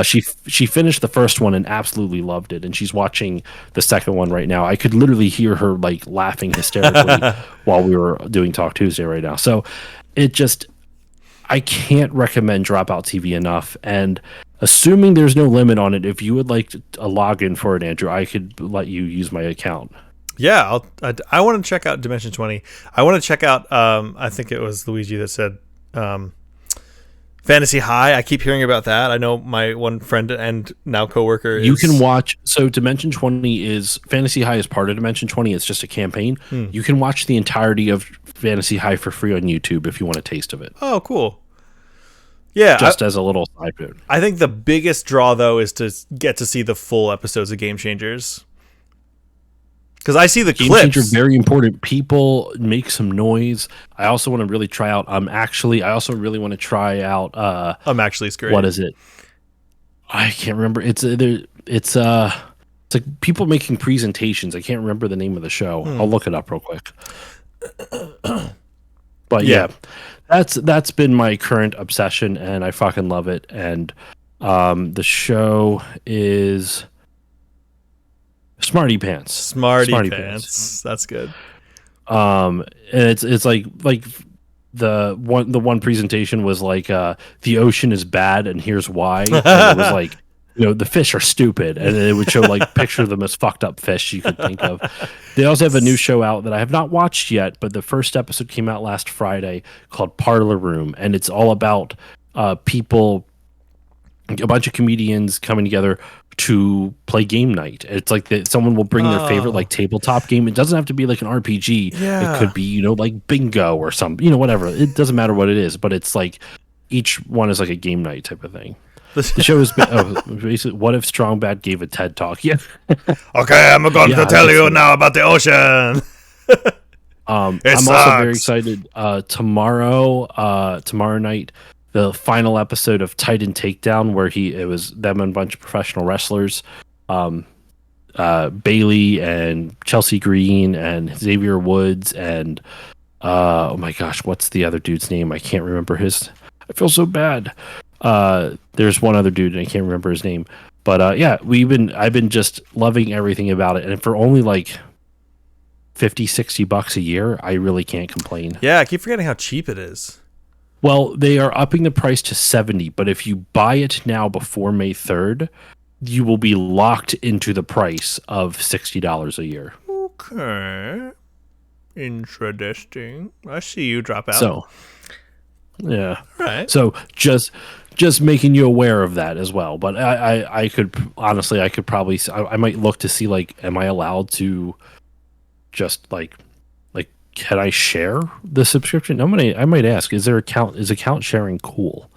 She finished the first one and absolutely loved it, and she's watching the second one right now. I could literally hear her like laughing hysterically while we were doing Talk Tuesday right now. So I can't recommend Dropout TV enough. And assuming there's no limit on it, if you would like a login for it, Andrew, I could let you use my account. Yeah, I want to check out Dimension 20. I want to check out, I think it was Luigi that said Fantasy High. I keep hearing about that. I know my one friend and now coworker is... You can watch... So Dimension 20 is... Fantasy High is part of Dimension 20. It's just a campaign. You can watch the entirety of Fantasy High for free on YouTube if you want a taste of it. Oh, cool. Yeah, just as a little side note. I think the biggest draw, though, is to get to see the full episodes of Game Changers. Because I see the Game clips. Changer, very important. People make some noise. I also want to really try out. I also really want to try out. Actually, it's great. What is it? I can't remember. It's like people making presentations. I can't remember the name of the show. I'll look it up real quick. But yeah, that's been my current obsession, and I fucking love it. And the show is Smarty Pants. Smarty Pants. That's good. And it's like the one presentation was like the ocean is bad and here's why. And it was like, the fish are stupid, and it would show like picture of the most fucked up fish you could think of. They also have a new show out that I have not watched yet, but the first episode came out last Friday called Parlor Room, and it's all about people, a bunch of comedians coming together to play game night. It's like someone will bring their favorite like tabletop game. It doesn't have to be like an RPG. Yeah. It could be, like bingo or something, whatever. It doesn't matter what it is, but it's like each one is like a game night type of thing. The show is basically what if Strong Bad gave a TED Talk. Yeah. Okay, I'm going to tell you now about the ocean. I'm also very excited. Tomorrow night, the final episode of Titan Takedown, where it was them and a bunch of professional wrestlers. Bailey and Chelsea Green and Xavier Woods and oh my gosh, what's the other dude's name? I can't remember his. I feel so bad. There's one other dude and I can't remember his name. But yeah, I've been just loving everything about it, and for only like $50-$60 a year, I really can't complain. Yeah, I keep forgetting how cheap it is. Well, they are upping the price to $70, but if you buy it now before May 3rd, you will be locked into the price of $60 a year. Okay. Interesting. I see you drop out. So, yeah. Right. So just making you aware of that as well. But I could honestly, I could probably, I might look to see, like, am I allowed to just like can I share the subscription? I might ask, is account sharing cool?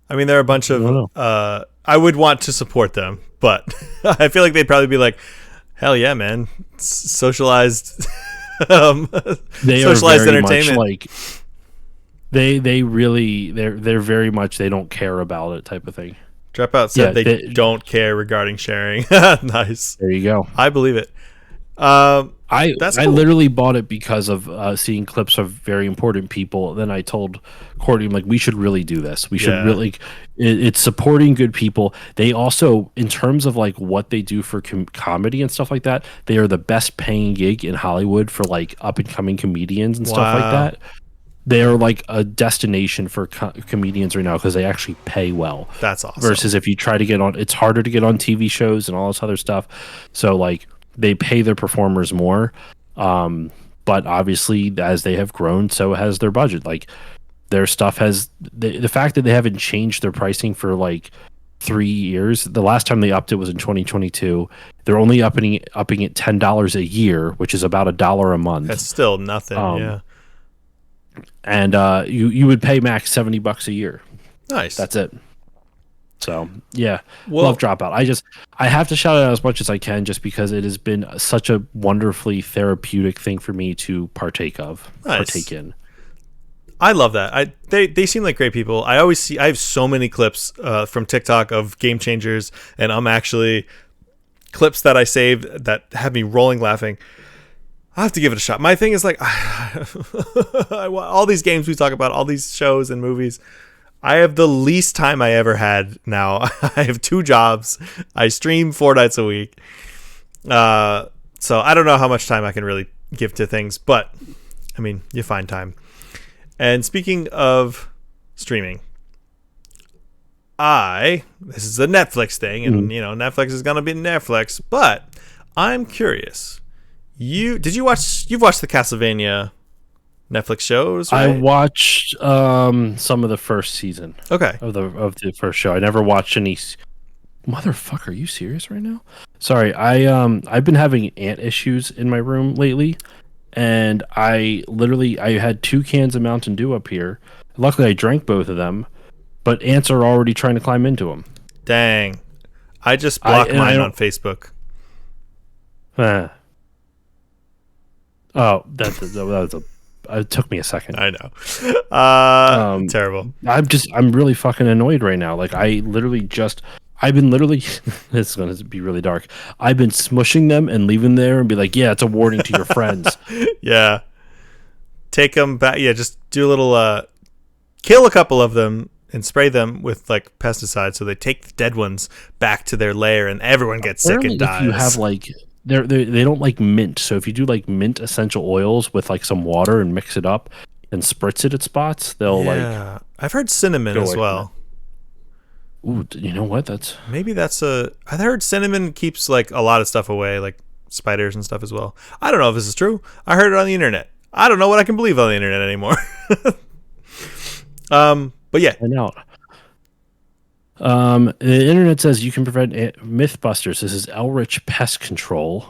I mean, there are a bunch of I would want to support them, but I feel like they'd probably be like, hell yeah, man. Socialized they socialized are very entertainment. much like they really they're very much, they don't care about it type of thing. Dropout said Yeah, they don't care regarding sharing. Nice. There you go. I believe it. I cool. literally bought it because of seeing clips of very important people. Then I told Courtney, I'm like, we should really do this. We should really. It's supporting good people. They also, in terms of like what they do for comedy and stuff like that, they are the best paying gig in Hollywood for like up and coming comedians and stuff like that. They are like a destination for comedians right now because they actually pay well. That's awesome. Versus if you try to get on, it's harder to get on TV shows and all this other stuff. So like, they pay their performers more, but obviously as they have grown, so has their budget. Like their stuff has the fact that they haven't changed their pricing for like 3 years. The last time they upped it was in 2022. They're only upping it $10 a year, which is about $1 a month. That's still nothing. Yeah, and you would pay max $70 a year. Nice. That's it. So yeah, love Dropout. I have to shout it out as much as I can, just because it has been such a wonderfully therapeutic thing for me to partake in. I love that. They seem like great people. I have so many clips from TikTok of game changers, and I'm actually clips that I saved that have me rolling laughing. I have to give it a shot. My thing is like all these games we talk about, all these shows and movies, I have the least time I ever had now. I have 2 jobs. I stream 4 nights a week. So I don't know how much time I can really give to things, but I mean, you find time. And speaking of streaming, this is a Netflix thing, and you know, Netflix is going to be Netflix, but I'm curious. You've watched the Castlevania Netflix shows, right? I watched some of the first season. Okay. Of the first show. I never watched any. Motherfucker, are you serious right now? Sorry, I've been having ant issues in my room lately, and I had 2 cans of Mountain Dew up here. Luckily, I drank both of them, but ants are already trying to climb into them. Dang, I just blocked mine on Facebook. Oh, that was a. It took me a second. I know. Terrible. I'm really fucking annoyed right now. Like I've been literally it's going to be really dark. I've been smushing them and leaving them there and be like, yeah, it's a warning to your friends. Yeah. Take them back. Yeah, just do a little kill a couple of them and spray them with like pesticides so they take the dead ones back to their lair and everyone gets sick and dies. If you have like they don't like mint, so if you do like mint essential oils with like some water and mix it up and spritz it at spots, they'll like. I've heard cinnamon as well. Ooh, you know what? I've heard cinnamon keeps like a lot of stuff away, like spiders and stuff as well. I don't know if this is true. I heard it on the internet. I don't know what I can believe on the internet anymore. But yeah, I know. The internet says you can prevent Mythbusters. This is Elrich Pest Control.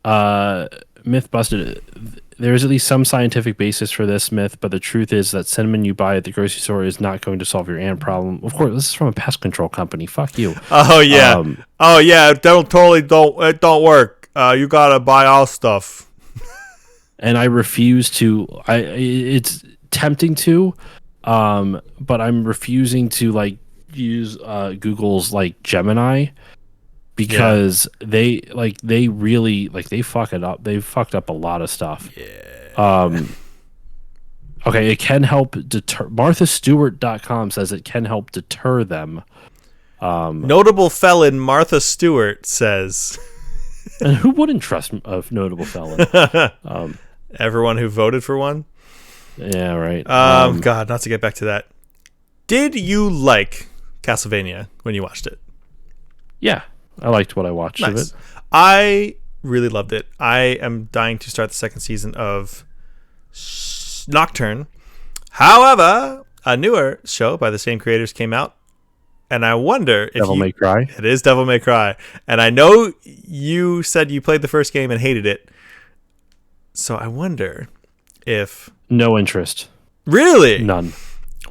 Mythbusted. There's at least some scientific basis for this myth, but the truth is that cinnamon you buy at the grocery store is not going to solve your ant problem. Of course, this is from a pest control company. Fuck you. Oh yeah. It don't work. You gotta buy all stuff. And I refuse to. It's tempting to. But I'm refusing to like use Google's like Gemini because they really they fuck it up. They fucked up a lot of stuff. Yeah. Okay, it can help deter. MarthaStewart.com says it can help deter them. Notable felon Martha Stewart says. And who wouldn't trust a notable felon? Everyone who voted for one. Yeah, right. God, not to get back to that. Did you like Castlevania when you watched it? Yeah, I liked what I watched of it. I really loved it. I am dying to start the second season of Nocturne. However, a newer show by the same creators came out, and I wonder if Devil May Cry. It is Devil May Cry, and I know you said you played the first game and hated it, so I wonder if no interest. Really? None.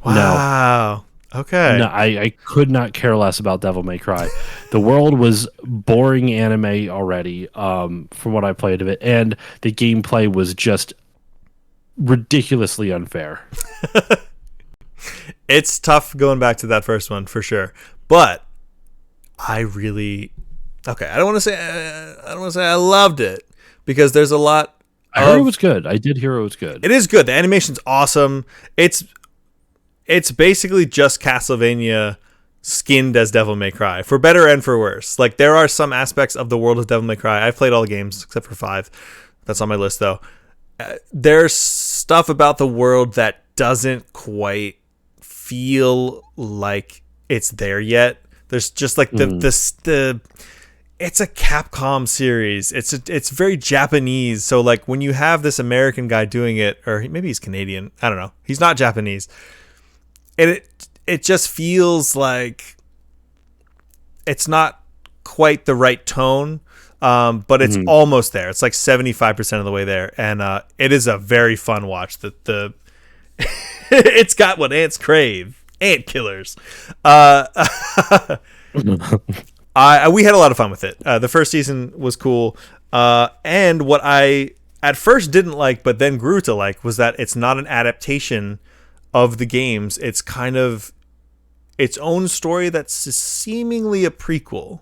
Wow. No. Okay. No, I could not care less about Devil May Cry. The world was boring anime already, from what I played of it, and the gameplay was just ridiculously unfair. It's tough going back to that first one for sure, but I really I don't want to say I loved it because there's a lot. I heard it was good. I did hear it was good. It is good. The animation's awesome. It's basically just Castlevania skinned as Devil May Cry, for better and for worse. Like, there are some aspects of the world of Devil May Cry. I've played all the games except for 5. That's on my list though. There's stuff about the world that doesn't quite feel like it's there yet. There's just like the it's a Capcom series. It's very Japanese. So like when you have this American guy doing it, or maybe he's Canadian, I don't know. He's not Japanese. And it just feels like it's not quite the right tone. But it's almost there. It's like 75% of the way there, and it is a very fun watch. The it's got what ants crave: ant killers. We had a lot of fun with it. The first season was cool, and what I at first didn't like, but then grew to like, was that it's not an adaptation of the games. It's kind of its own story that's seemingly a prequel.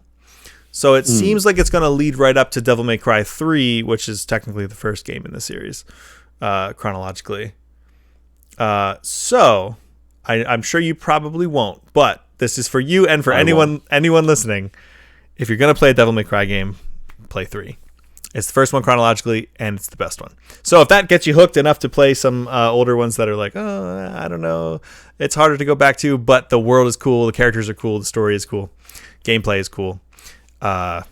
So it seems like it's going to lead right up to Devil May Cry 3, which is technically the first game in the series, chronologically. So I'm sure you probably won't, but this is for you and for anyone listening. If you're going to play a Devil May Cry game, play 3. It's the first one chronologically, and it's the best one. So if that gets you hooked enough to play some older ones that are like, oh, I don't know, it's harder to go back to, but the world is cool, the characters are cool, the story is cool, gameplay is cool. I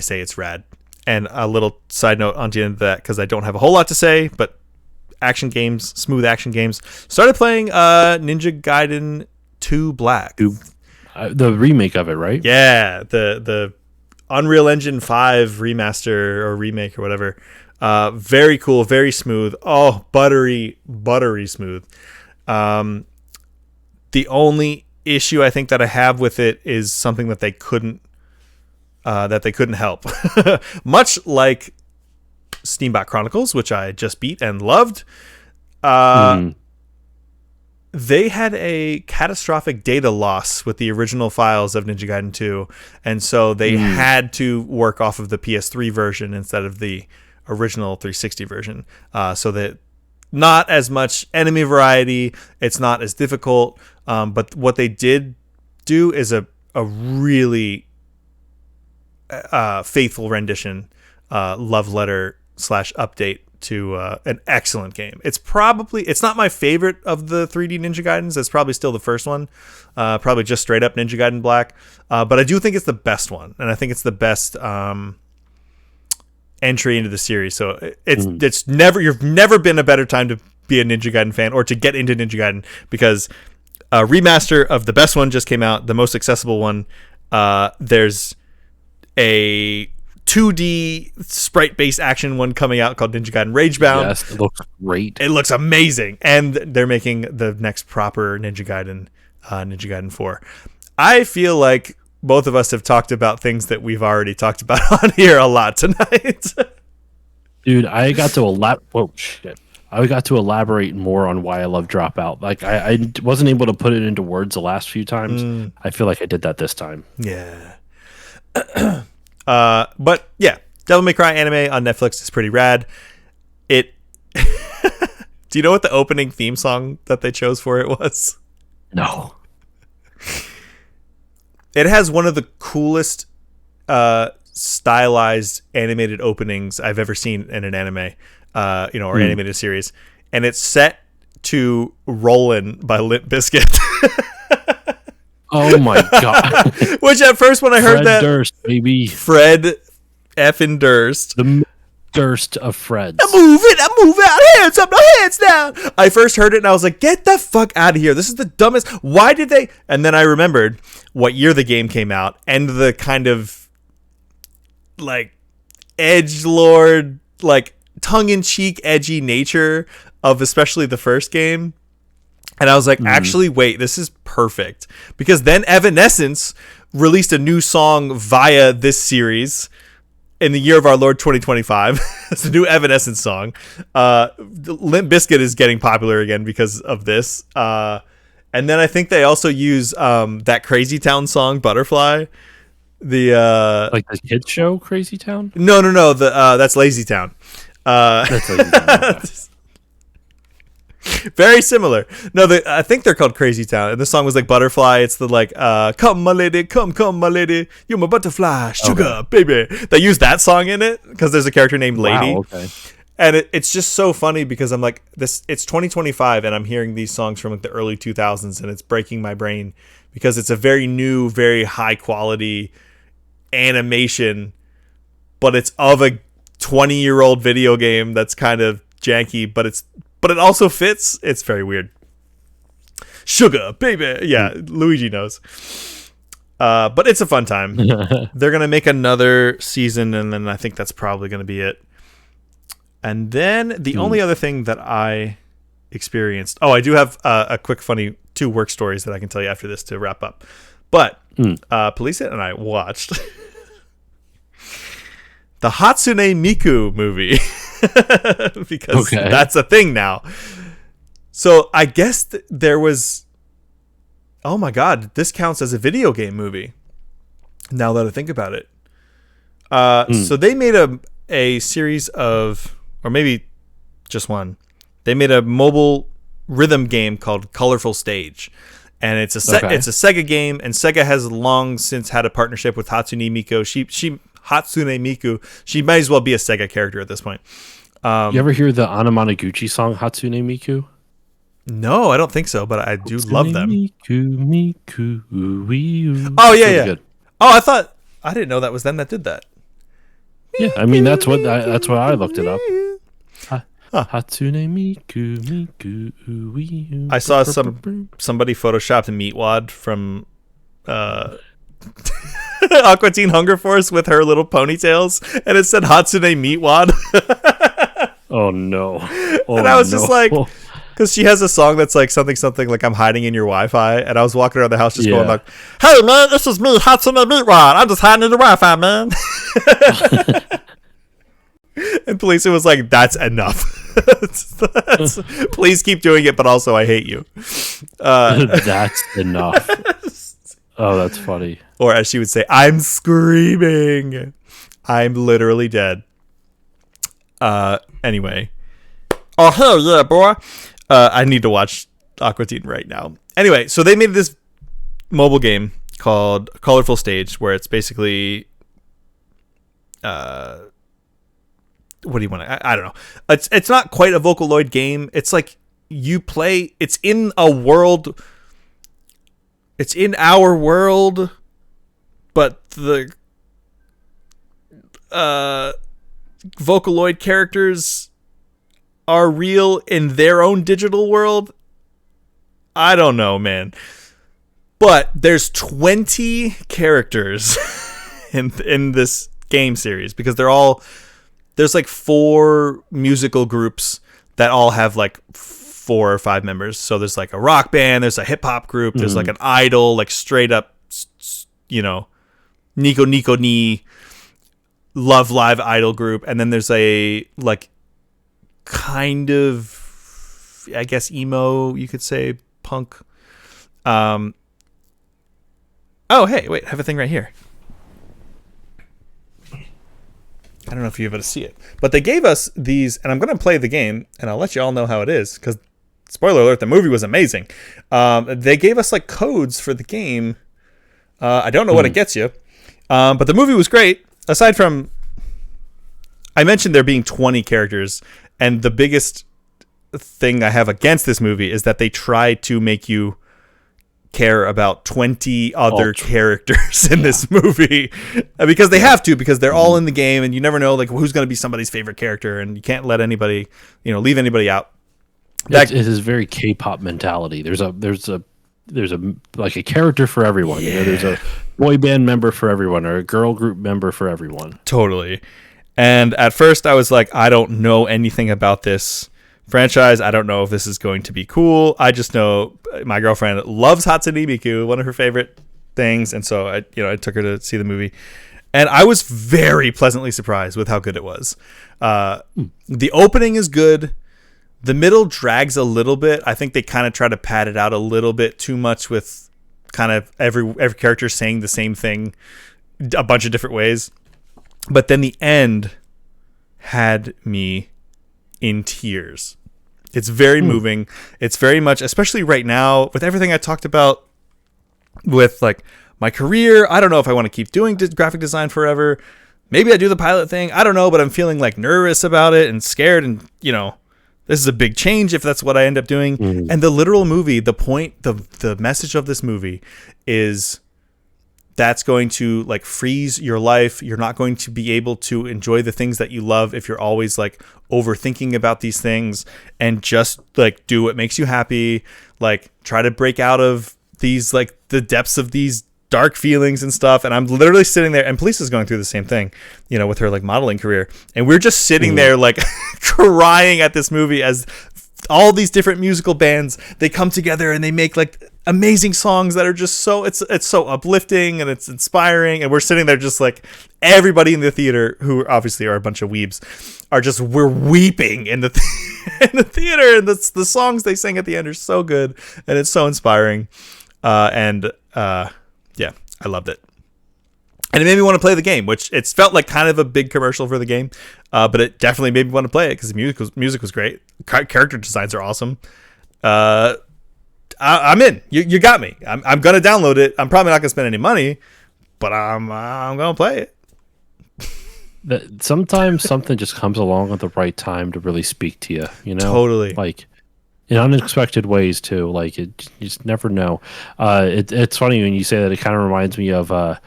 say it's rad. And a little side note on the end of that, because I don't have a whole lot to say, but action games, smooth action games. Started playing Ninja Gaiden 2 Black. The remake of it, right? Yeah, the Unreal Engine 5 remaster or remake or whatever. Very cool, very smooth. Oh, buttery smooth. The only issue I think that I have with it is something that they couldn't help. Much like Steambot Chronicles, which I just beat and loved. They had a catastrophic data loss with the original files of Ninja Gaiden 2, and so they had to work off of the PS3 version instead of the original 360 version. So that not as much enemy variety, it's not as difficult, but what they did do is a really faithful rendition, love letter / update to an excellent game. It's not my favorite of the 3D Ninja Gaidens. It's probably still the first one, probably just straight up Ninja Gaiden Black, but I do think it's the best one, and I think it's the best entry into the series. So it's never been a better time to be a Ninja Gaiden fan or to get into Ninja Gaiden, because a remaster of the best one just came out, the most accessible one. There's a 2D sprite-based action one coming out called Ninja Gaiden Ragebound. Yes, it looks great. It looks amazing, and they're making the next proper Ninja Gaiden, Ninja Gaiden 4. I feel like both of us have talked about things that we've already talked about on here a lot tonight. Dude, I got to elaborate. Whoa, shit! I got to elaborate more on why I love Dropout. Like I wasn't able to put it into words the last few times. I feel like I did that this time. Yeah. But yeah, Devil May Cry anime on Netflix is pretty rad. It. Do you know what the opening theme song that they chose for it was? No. It has one of the coolest stylized animated openings I've ever seen in an anime, or animated series, and it's set to "Rollin" by Limp Bizkit. Oh my god! Which at first when I heard Fred that, Durst, baby, Fred effing Durst, the Durst of Freds. I'm moving out, hands up, no hands down. I first heard it and I was like, get the fuck out of here. This is the dumbest. Why did they? And then I remembered what year the game came out and the kind of like edgelord, like tongue-in-cheek, edgy nature of especially the first game. And I was like, actually, wait, this is perfect. Because then Evanescence released a new song via this series in the year of our Lord 2025. It's a new Evanescence song. Limp Bizkit is getting popular again because of this. And then I think they also use that Crazy Town song, Butterfly. Like the kids show Crazy Town? No. That's Lazy Town. That's Lazy Town. Okay. Very similar. No, I think they're called Crazy Town. And the song was like Butterfly. It's the like, come my lady, come my lady, you're my butterfly, sugar, baby. They use that song in it because there's a character named Lady. Wow, okay. And it's just so funny because I'm like, it's 2025 and I'm hearing these songs from like the early 2000s and it's breaking my brain because it's a very new, very high quality animation, but it's of a 20-year-old video game that's kind of janky, but it also fits. It's very weird. Sugar, baby. Yeah, Luigi knows. But it's a fun time. They're going to make another season, and then I think that's probably going to be it. And then the only other thing that I experienced... Oh, I do have a quick, funny 2 work stories that I can tell you after this to wrap up. But Police and I watched the Hatsune Miku movie. Because that's a thing now. So I guess there was... Oh my god, this counts as a video game movie. Now that I think about it. So they made a series of... Or maybe just one. They made a mobile rhythm game called Colorful Stage. And it's a Sega game. And Sega has long since had a partnership with Hatsune Miku. Hatsune Miku. She might as well be a Sega character at this point. You ever hear the Anamanaguchi song Hatsune Miku? No, I don't think so, but I do love them. Miku, oh yeah, yeah. Good. Oh, I didn't know that was them that did that. Yeah, I mean that's what I looked it up. Hatsune Miku. I saw somebody photoshopped a Meatwad from Aqua Teen Hunger Force with her little ponytails, and it said Hatsune Meatwad. Oh no! And I was just like, because she has a song that's like something like I'm hiding in your Wi-Fi, and I was walking around the house just going like, "Hey man, this is me, Hatsune Meatwad. I'm just hiding in the Wi-Fi, man." And Police was like, "That's enough. Please keep doing it, but also I hate you." That's enough. Oh, that's funny. Or as she would say, "I'm screaming. I'm literally dead." Anyway. Oh, hell yeah, boy. I need to watch Aqua Teen right now. Anyway, so they made this mobile game called Colorful Stage, where it's basically... what do you want to... I don't know. It's not quite a Vocaloid game. It's like you play... It's in a world... It's in our world, but the... Vocaloid characters are real in their own digital world. I don't know, man. But there's 20 characters in this game series because there's like 4 musical groups that all have like 4 or 5 members. So there's like a rock band, there's a hip hop group, there's like an idol, like straight up, Nico Nico Ni Love Live idol group, and then there's a like kind of I guess emo, you could say, punk. Oh, hey, wait, I have a thing right here. I don't know if you're able to see it, but they gave us these, and I'm going to play the game, and I'll let you all know how it is, because, spoiler alert, the movie was amazing. They gave us, like, codes for the game. I don't know what it gets you, but the movie was great. Aside from, I mentioned there being 20 characters, and the biggest thing I have against this movie is that they try to make you care about 20 other characters in this movie, because they have to, because they're all in the game, and you never know like who's going to be somebody's favorite character, and you can't let anybody, leave anybody out. It is very K-pop mentality. There's a like a character for everyone. Yeah. There's a boy band member for everyone, or a girl group member for everyone. Totally. And at first I was like, I don't know anything about this franchise. I don't know if this is going to be cool. I just know my girlfriend loves Hatsune Miku, one of her favorite things, and so I took her to see the movie, and I was very pleasantly surprised with how good it was. The opening is good. The middle drags a little bit. I think they kind of try to pad it out a little bit too much with kind of every character saying the same thing a bunch of different ways. But then the end had me in tears. It's very moving. It's very much, especially right now, with everything I talked about with like my career. I don't know if I want to keep doing graphic design forever. Maybe I do the pilot thing. I don't know, but I'm feeling like nervous about it and scared, and this is a big change if that's what I end up doing. And the literal movie, the point, the message of this movie is that's going to like freeze your life. You're not going to be able to enjoy the things that you love if you're always like overthinking about these things, and just like do what makes you happy. Like try to break out of these, like the depths of these dark feelings and stuff. And I'm literally sitting there, and Police is going through the same thing, with her like modeling career. And we're just sitting there like crying at this movie as all these different musical bands, they come together and they make like amazing songs that are just so, it's so uplifting and it's inspiring. And we're sitting there just like, everybody in the theater, who obviously are a bunch of weebs, we're weeping in the in the theater. And the songs they sing at the end are so good, and it's so inspiring. Yeah, I loved it. And it made me want to play the game, which it's felt like kind of a big commercial for the game, but it definitely made me want to play it because the music was great. Character designs are awesome. I'm in. You got me. I'm gonna download it. I'm probably not gonna spend any money, but I'm gonna play it. Sometimes something just comes along at the right time to really speak to you. Totally. Like in unexpected ways too. Like you just never know. It's funny when you say that. It kind of reminds me of.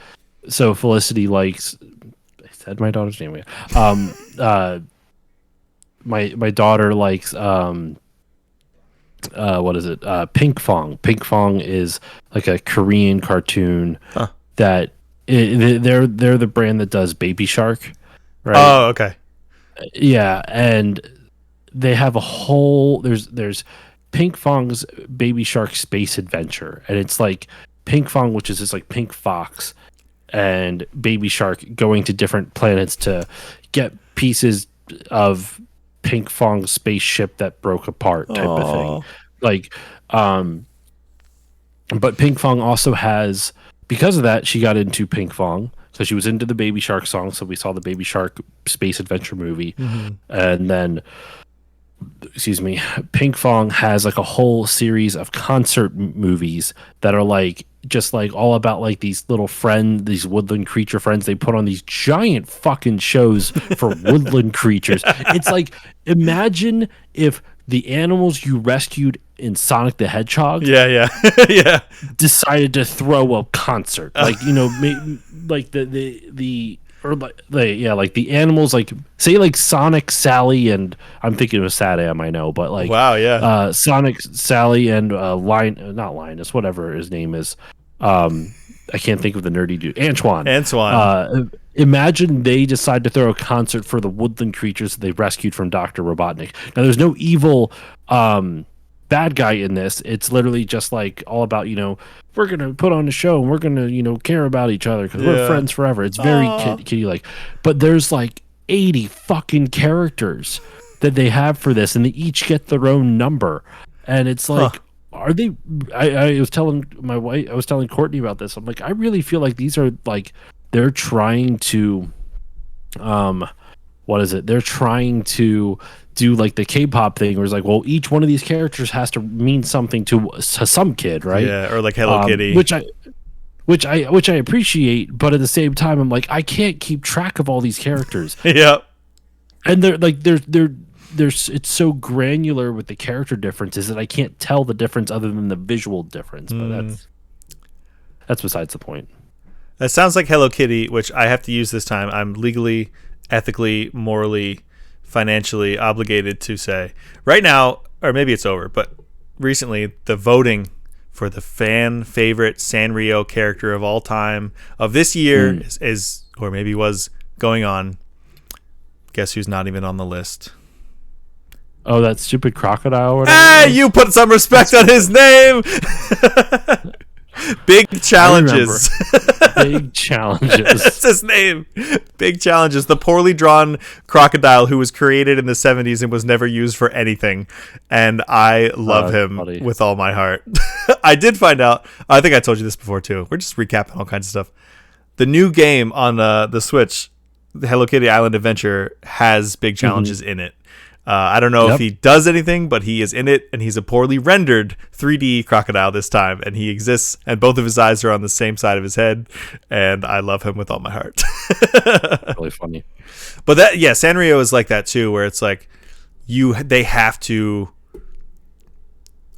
So Felicity likes. I said my daughter's name. My daughter likes. What is it? Pink Fong. Pink Fong is like a Korean cartoon that they're the brand that does Baby Shark, right? Oh, okay. Yeah, and they have a whole there's Pink Fong's Baby Shark Space Adventure, and it's like Pink Fong, which is this like pink fox, and Baby Shark going to different planets to get pieces of Pink Fong's spaceship that broke apart type of thing. Like, but Pink Fong also has, because of that, she got into Pink Fong. So she was into the Baby Shark song. So we saw the Baby Shark Space Adventure movie. And then, Pink Fong has like a whole series of concert movies that are like, just like all about like these little these woodland creature friends. They put on these giant fucking shows for woodland creatures. It's like, imagine if the animals you rescued in Sonic the Hedgehog yeah decided to throw a concert, like like like the animals, like say like Sonic, Sally, and I'm thinking of Sad Am, I know, but like wow, yeah, Sonic, Sally, and not Linus, whatever his name is. I can't think of the nerdy dude. Antoine. Imagine they decide to throw a concert for the woodland creatures that they rescued from Dr. Robotnik. Now, there's no evil bad guy in this. It's literally just like all about, we're going to put on a show and we're going to, care about each other because we're friends forever. It's very kiddie-like. But there's like 80 fucking characters that they have for this, and they each get their own number, and it's like, are they? I was telling my wife, I was telling Courtney about this. I'm like, I really feel like these are like they're trying to, what is it? They're trying to do like the K-pop thing, where it's like, well, each one of these characters has to mean something to some kid, right? Yeah, or like Hello Kitty, which I appreciate, but at the same time, I'm like, I can't keep track of all these characters. Yep. And there's it's so granular with the character differences that I can't tell the difference other than the visual difference. But that's besides the point. That sounds like Hello Kitty, which I have to use this time. I'm legally, ethically, morally, financially obligated to say right now, or maybe it's over, but recently the voting for the fan favorite Sanrio character of all time of this year is, or maybe was going on. Guess who's not even on the list? Oh, that stupid crocodile. Hey, you put some respect on his name. Big Challenges. Big Challenges. That's his name. Big Challenges. The poorly drawn crocodile who was created in the 70s and was never used for anything. And I love him with all my heart. I did find out, I think I told you this before too. We're just recapping all kinds of stuff. The new game on the Switch, the Hello Kitty Island Adventure, has Big Challenges in it. I don't know if he does anything, but he is in it, and he's a poorly rendered 3D crocodile this time, and he exists, and both of his eyes are on the same side of his head, and I love him with all my heart. Really funny. But that, yeah, Sanrio is like that too, where it's like they have to,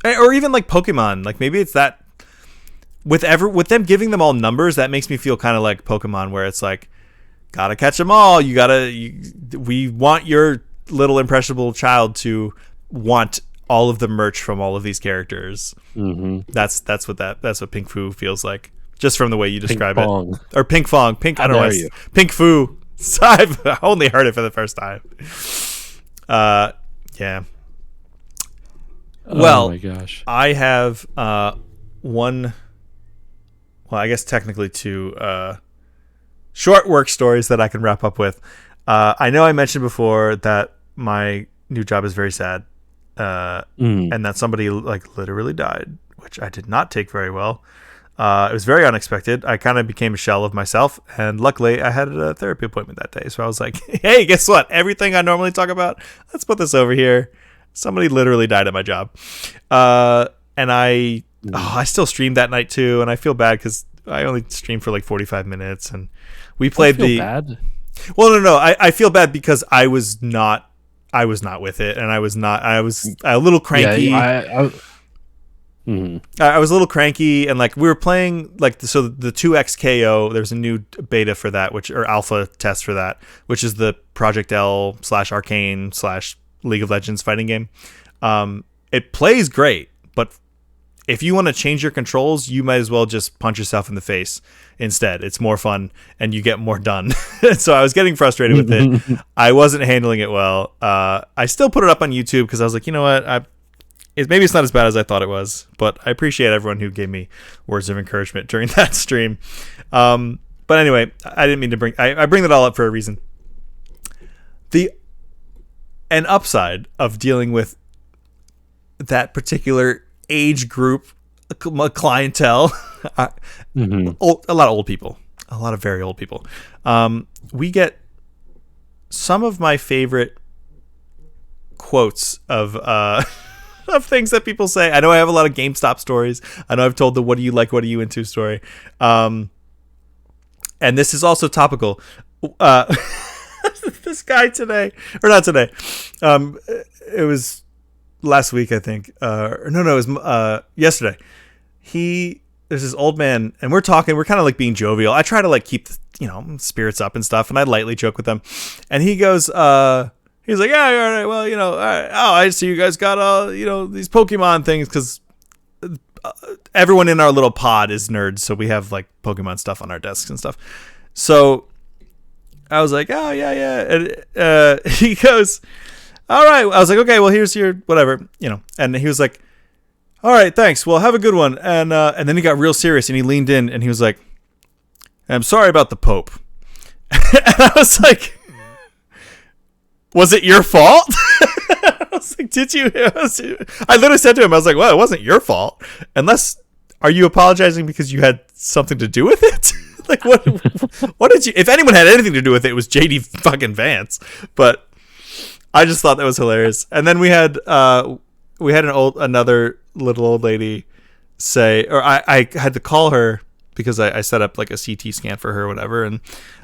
or even like Pokemon, like maybe it's that with them giving them all numbers, that makes me feel kind of like Pokemon, where it's like, gotta catch them all. We want your little impressionable child to want all of the merch from all of these characters. That's what Pink Fu feels like, just from the way you describe it. Or Pink Fong. I don't know. Pink Fu. I've only heard it for the first time. Yeah. Well, oh my gosh. I have one. Well, I guess technically two short work stories that I can wrap up with. I know I mentioned before that my new job is very sad, and that somebody like literally died, which I did not take very well. It was very unexpected. I kind of became a shell of myself, and luckily I had a therapy appointment that day. So I was like, hey, guess what? Everything I normally talk about, let's put this over here. Somebody literally died at my job. And I still streamed that night too, and I feel bad because I only streamed for like 45 minutes, and we played bad? Well, no. I feel bad because I was not with it, and I was a little cranky. Yeah, I was a little cranky, and like we were playing like so the 2XKO. There's a new beta for that, or alpha test for that, which is the Project L / Arcane / League of Legends fighting game. It plays great, but if you want to change your controls, you might as well just punch yourself in the face instead. It's more fun and you get more done. So I was getting frustrated with it. I wasn't handling it well. I still put it up on YouTube because I was like, you know what? Maybe it's not as bad as I thought it was, but I appreciate everyone who gave me words of encouragement during that stream. But anyway, I didn't mean to I bring that all up for a reason. An upside of dealing with that particular age group, clientele, a lot of old people, a lot of very old people. We get some of my favorite quotes of things that people say. I know I have a lot of GameStop stories. I know I've told the "What do you like? What are you into?" story. And this is also topical. This guy today, or not today. It was last week, I think. It was yesterday. There's this old man, and we're talking. We're kind of like being jovial. I try to like keep spirits up and stuff, and I lightly joke with him. And he goes, he's like, yeah, all right, well, all right. Oh, I see you guys got these Pokemon things because everyone in our little pod is nerds, so we have like Pokemon stuff on our desks and stuff. So I was like, oh yeah, and he goes, all right. I was like, okay, well, here's your whatever, and he was like, all right, thanks. Well, have a good one. And then he got real serious and he leaned in and he was like, I'm sorry about the Pope. And I was like, was it your fault? I was like, did you? I literally said to him, I was like, well, it wasn't your fault. Unless, are you apologizing because you had something to do with it? Like, what did you, if anyone had anything to do with it, it was JD fucking Vance. But I just thought that was hilarious. And then we had another little old lady say, or I had to call her because I set up like a CT scan for her or whatever. And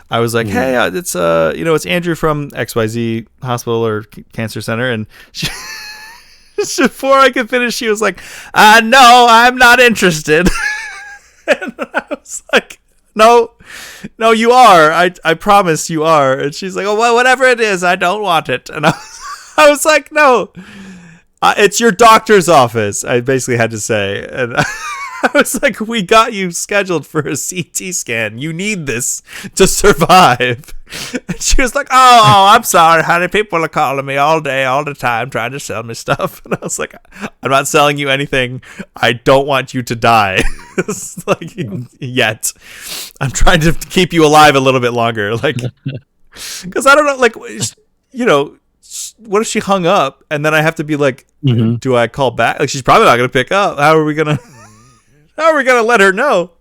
I was like, hey, it's it's Andrew from XYZ hospital or cancer center. And she, before I could finish, she was like, no, I'm not interested. And I was like, no, you are. I promise you are. And she's like, oh, well, whatever it is, I don't want it. And I was like, no, it's your doctor's office. I basically had to say. And I was like, we got you scheduled for a CT scan. You need this to survive. And she was like, oh, I'm sorry, honey. People are calling me all day, all the time, trying to sell me stuff. And I was like, I'm not selling you anything. I don't want you to die. It's like, yet. I'm trying to keep you alive a little bit longer. Like, because I don't know, like, what if she hung up and then I have to be like, do I call back? Like, she's probably not going to pick up. How are we going to let her know?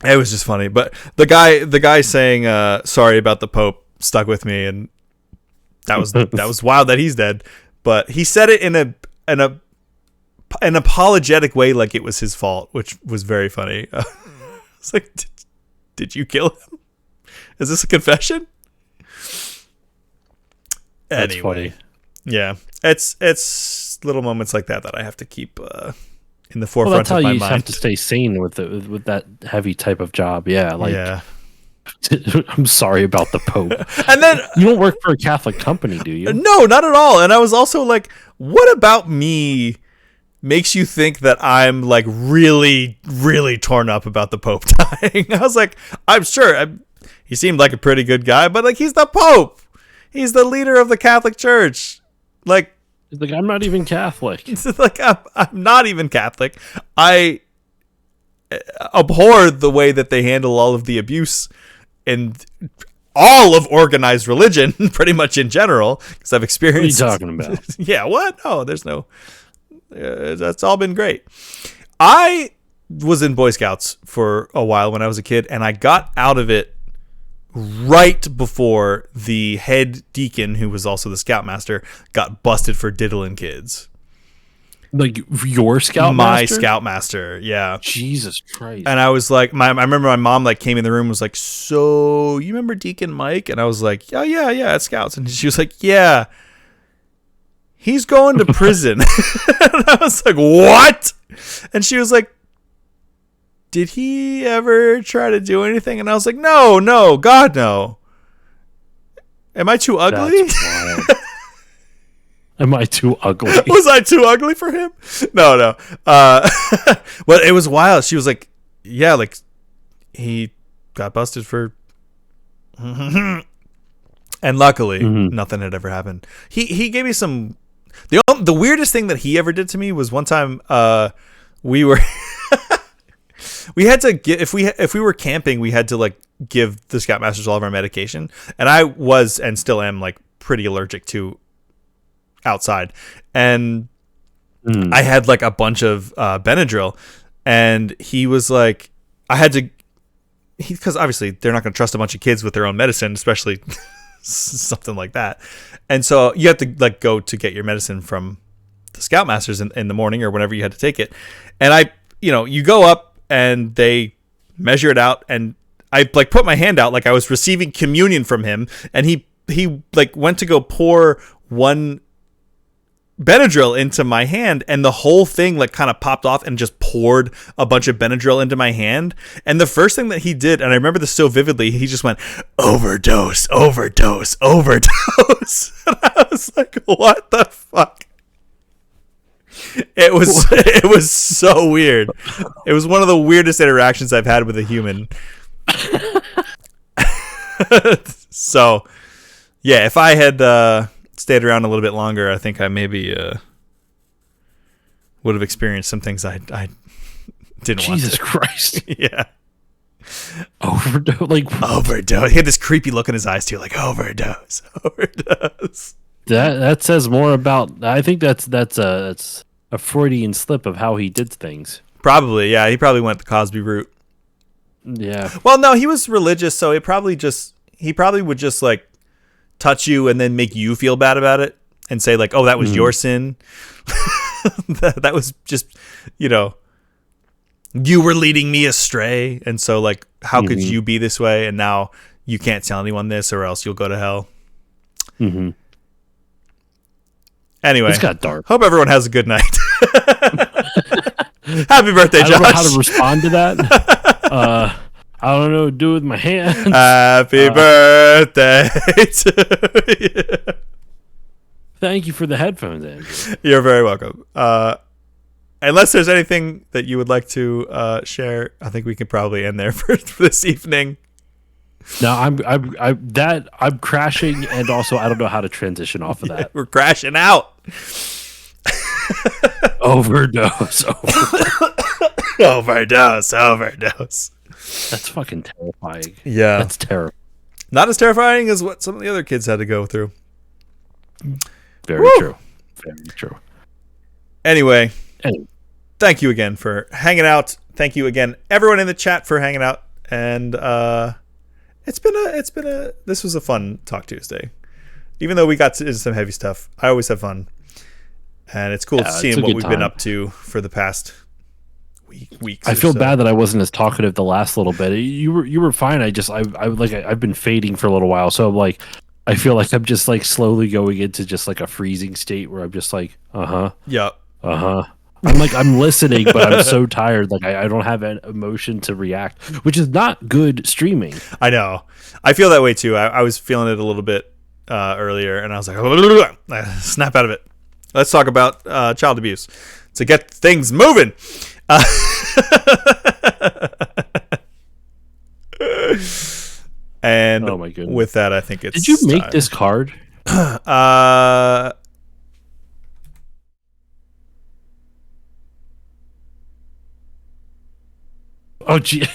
It was just funny. But the guy saying sorry about the Pope stuck with me, and that was wild that he's dead. But he said it in an apologetic way, like it was his fault, which was very funny. It's like, did you kill him? Is this a confession? That's anyway, funny. Yeah, it's little moments like that I have to keep in the forefront that's how of my you mind. have to stay sane with that heavy type of job. Yeah, like yeah. I'm sorry about the Pope. And then you don't work for a Catholic company, do you? No, not at all. And I was also like, what about me makes you think that I'm like really, really torn up about the Pope dying? I was like, I'm sure he seemed like a pretty good guy, but like, he's the Pope. He's the leader of the Catholic Church. Like, I'm not even Catholic. Like, I'm not even Catholic. I abhor the way that they handle all of the abuse and all of organized religion, pretty much in general, because I've experienced. What are you talking about? Yeah, what? No, there's no. That's all been great. I was in Boy Scouts for a while when I was a kid, and I got out of it right before the head deacon, who was also the scoutmaster, got busted for diddling kids. Like your scoutmaster? My scoutmaster, yeah. Jesus Christ. And I was like, I remember my mom like came in the room and was like, so you remember Deacon Mike? And I was like, oh, yeah, at Scouts. And she was like, yeah, he's going to prison. And I was like, what? And she was like, did he ever try to do anything? And I was like, no, God, no. Am I too ugly? Am I too ugly? Was I too ugly for him? No. But it was wild. She was like, yeah, like he got busted for. And luckily, nothing had ever happened. He gave me some. The weirdest thing that he ever did to me was one time we were. We had to get if we were camping, we had to like give the scoutmasters all of our medication, and I was and still am like pretty allergic to outside, and I had like a bunch of Benadryl, and he was like, I had to, because obviously they're not going to trust a bunch of kids with their own medicine, especially something like that, and so you have to like go to get your medicine from the scoutmasters in the morning or whenever you had to take it, and you go up. And they measure it out, and I like put my hand out like I was receiving communion from him, and he like went to go pour one Benadryl into my hand, and the whole thing like kind of popped off and just poured a bunch of Benadryl into my hand. And the first thing that he did, and I remember this so vividly, he just went overdose. And I was like, what the fuck? It was so weird. It was one of the weirdest interactions I've had with a human. So, yeah, if I had stayed around a little bit longer, I think I maybe would have experienced some things I didn't want to. Jesus Christ. Yeah. Overdose. Like Overdose. He had this creepy look in his eyes too, like overdose, overdose. that says more about. I think that's a Freudian slip of how he did things. Probably, yeah. He probably went the Cosby route. Yeah. Well, no, he was religious, so he probably would just like touch you and then make you feel bad about it and say like, oh, that was your sin. that was just, you were leading me astray, and so like, how could you be this way? And now you can't tell anyone this, or else you'll go to hell. Mm-hmm. Anyway, it's got dark. Hope everyone has a good night. Happy birthday, Josh. I don't know how to respond to that. I don't know what to do with my hands. Happy birthday to you. Thank you for the headphones, Andrew. You're very welcome. Unless there's anything that you would like to share, I think we can probably end there for this evening. No, I'm crashing, and also I don't know how to transition off of that. We're crashing out. Overdose. Overdose. That's fucking terrifying. Yeah. That's terrible. Not as terrifying as what some of the other kids had to go through. Very true. Very true. Anyway, thank you again for hanging out. Thank you again, everyone in the chat, for hanging out. And this was a fun Talk Tuesday. Even though we got into some heavy stuff, I always have fun. And it's cool seeing what we've been up to for the past weeks. I feel bad that I wasn't as talkative the last little bit. You were fine. I've been fading for a little while, so like I feel like I'm just like slowly going into just like a freezing state where I'm just like, yeah, I'm listening, but I'm so tired. Like I don't have an emotion to react, which is not good streaming. I know. I feel that way too. I was feeling it a little bit earlier, and I was like, snap out of it. Let's talk about child abuse to get things moving. And oh my goodness. With that, I think it's. Did you make this card? Oh, gee.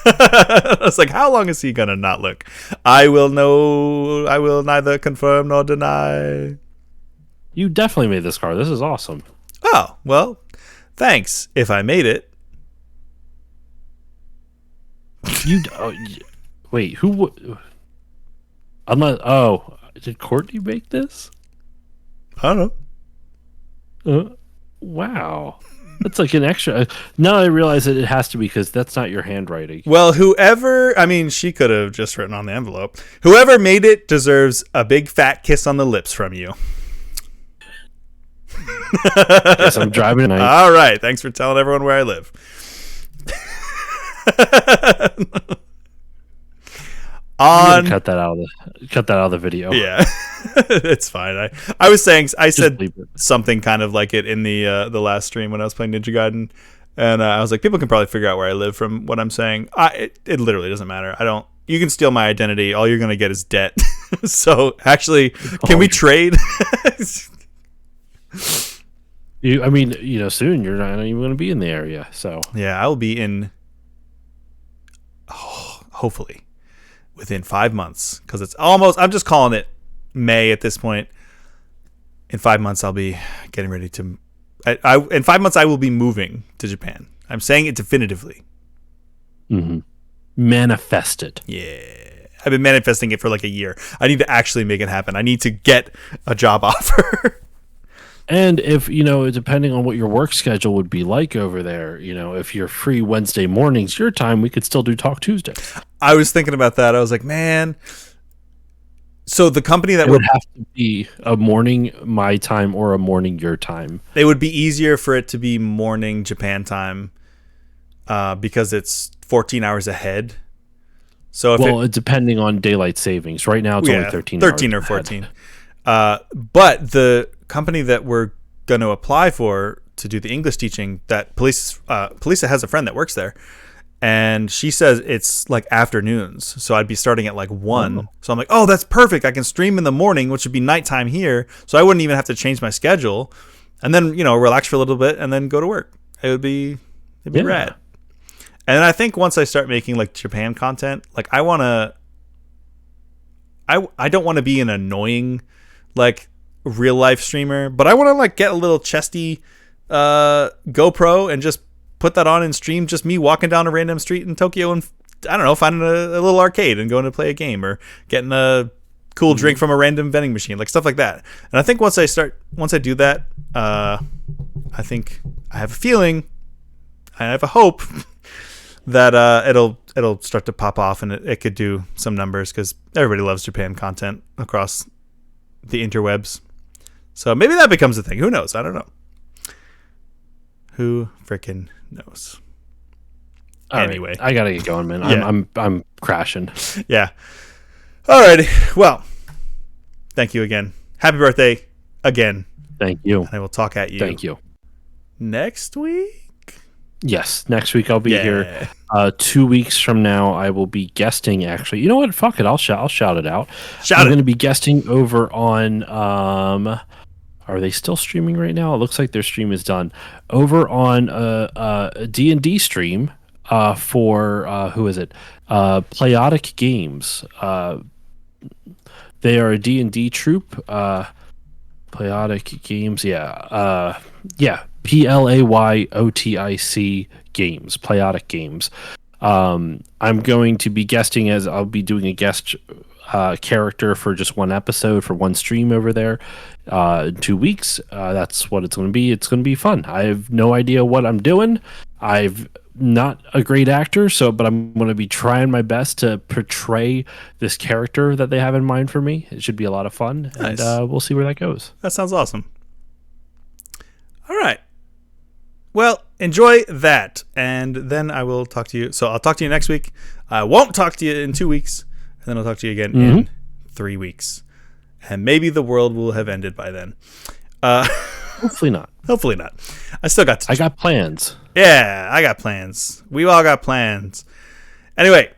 I was like, how long is he gonna not look? I will neither confirm nor deny. You definitely made this card. This is awesome. Oh, well, thanks if I made it. Wait, who? I'm not. Oh, did Courtney make this? I don't know. Wow. That's like an extra. Now I realize that it has to be because that's not your handwriting. Well, she could have just written on the envelope. Whoever made it deserves a big fat kiss on the lips from you. Guess I'm driving tonight. All right. Thanks for telling everyone where I live. Cut that out of the video. Yeah, it's fine. I was saying I said something kind of like it in the last stream when I was playing Ninja Gaiden, and I was like, people can probably figure out where I live from what I'm saying. It literally doesn't matter. You can steal my identity. All you're gonna get is debt. So actually, can we trade? Soon you're not even going to be in the area. So yeah, I will be in. Hopefully, within 5 months, because it's almost. I'm just calling it May at this point. In 5 months, I'll be getting ready to. In 5 months, I will be moving to Japan. I'm saying it definitively. Mm-hmm. Manifest it. Yeah, I've been manifesting it for like a year. I need to actually make it happen. I need to get a job offer. And if, depending on what your work schedule would be like over there, if you're free Wednesday mornings, your time, we could still do Talk Tuesday. I was thinking about that. I was like, man. So the company that would have to be a morning my time or a morning your time. It would be easier for it to be morning Japan time because it's 14 hours ahead. So it's depending on daylight savings. Right now it's only 13 or 14. But the company that we're going to apply for to do the English teaching, that Polisa has a friend that works there, and she says it's like afternoons, so I'd be starting at like 1. Oh. So I'm like, oh, that's perfect. I can stream in the morning, which would be nighttime here, so I wouldn't even have to change my schedule, and then relax for a little bit and then go to work. It'd be rad. And then I think once I start making like Japan content, like I don't want to be an annoying like real life streamer, but I want to like get a little chesty GoPro and just put that on and stream just me walking down a random street in Tokyo and I don't know, finding a little arcade and going to play a game or getting a cool drink from a random vending machine, like stuff like that. And I think once I do that, I think I have a feeling, I have a hope that it'll start to pop off and it could do some numbers because everybody loves Japan content across the interwebs. So maybe that becomes a thing. Who knows? I don't know. Who frickin' knows? Anyway, right. I gotta get going, man. Yeah. I'm crashing. Yeah. Alrighty. Well, thank you again. Happy birthday again. Thank you. And I will talk at you. Thank you. Next week. Yes, next week I'll be here. 2 weeks from now, I will be guesting. Actually, you know what? Fuck it. I'll shout it out. I'm going to be guesting over on. Are they still streaming right now? It looks like their stream is done. Over on a D&D stream for who is it? Playodic Games. They are a D&D troupe. Playodic Games. Yeah. PlayOtic Games. Playodic Games. I'm going to be guesting as I'll be doing a guest character for just one episode for one stream over there in 2 weeks. That's what it's going to be. It's going to be fun. I have no idea what I'm doing. I've not a great actor, but I'm going to be trying my best to portray this character that they have in mind for me. It should be a lot of fun, nice. And we'll see where that goes. That sounds awesome. All right. Well, enjoy that, and then I will talk to you. So I'll talk to you next week. I won't talk to you in 2 weeks, and then I'll talk to you again in 3 weeks. And maybe the world will have ended by then. Hopefully not. Hopefully not. I still got to... I got plans. Yeah, I got plans. We all got plans. Anyway,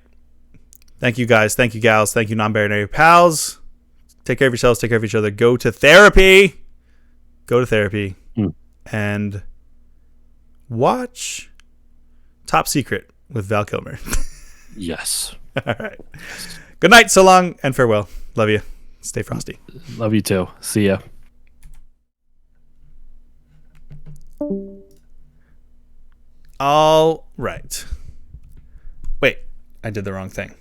thank you guys. Thank you gals. Thank you non-binary pals. Take care of yourselves. Take care of each other. Go to therapy. Go to therapy. And watch Top Secret with Val Kilmer. Yes. All right. Good night. So long and farewell. Love you. Stay frosty. Love you too. See ya. All right. Wait, I did the wrong thing.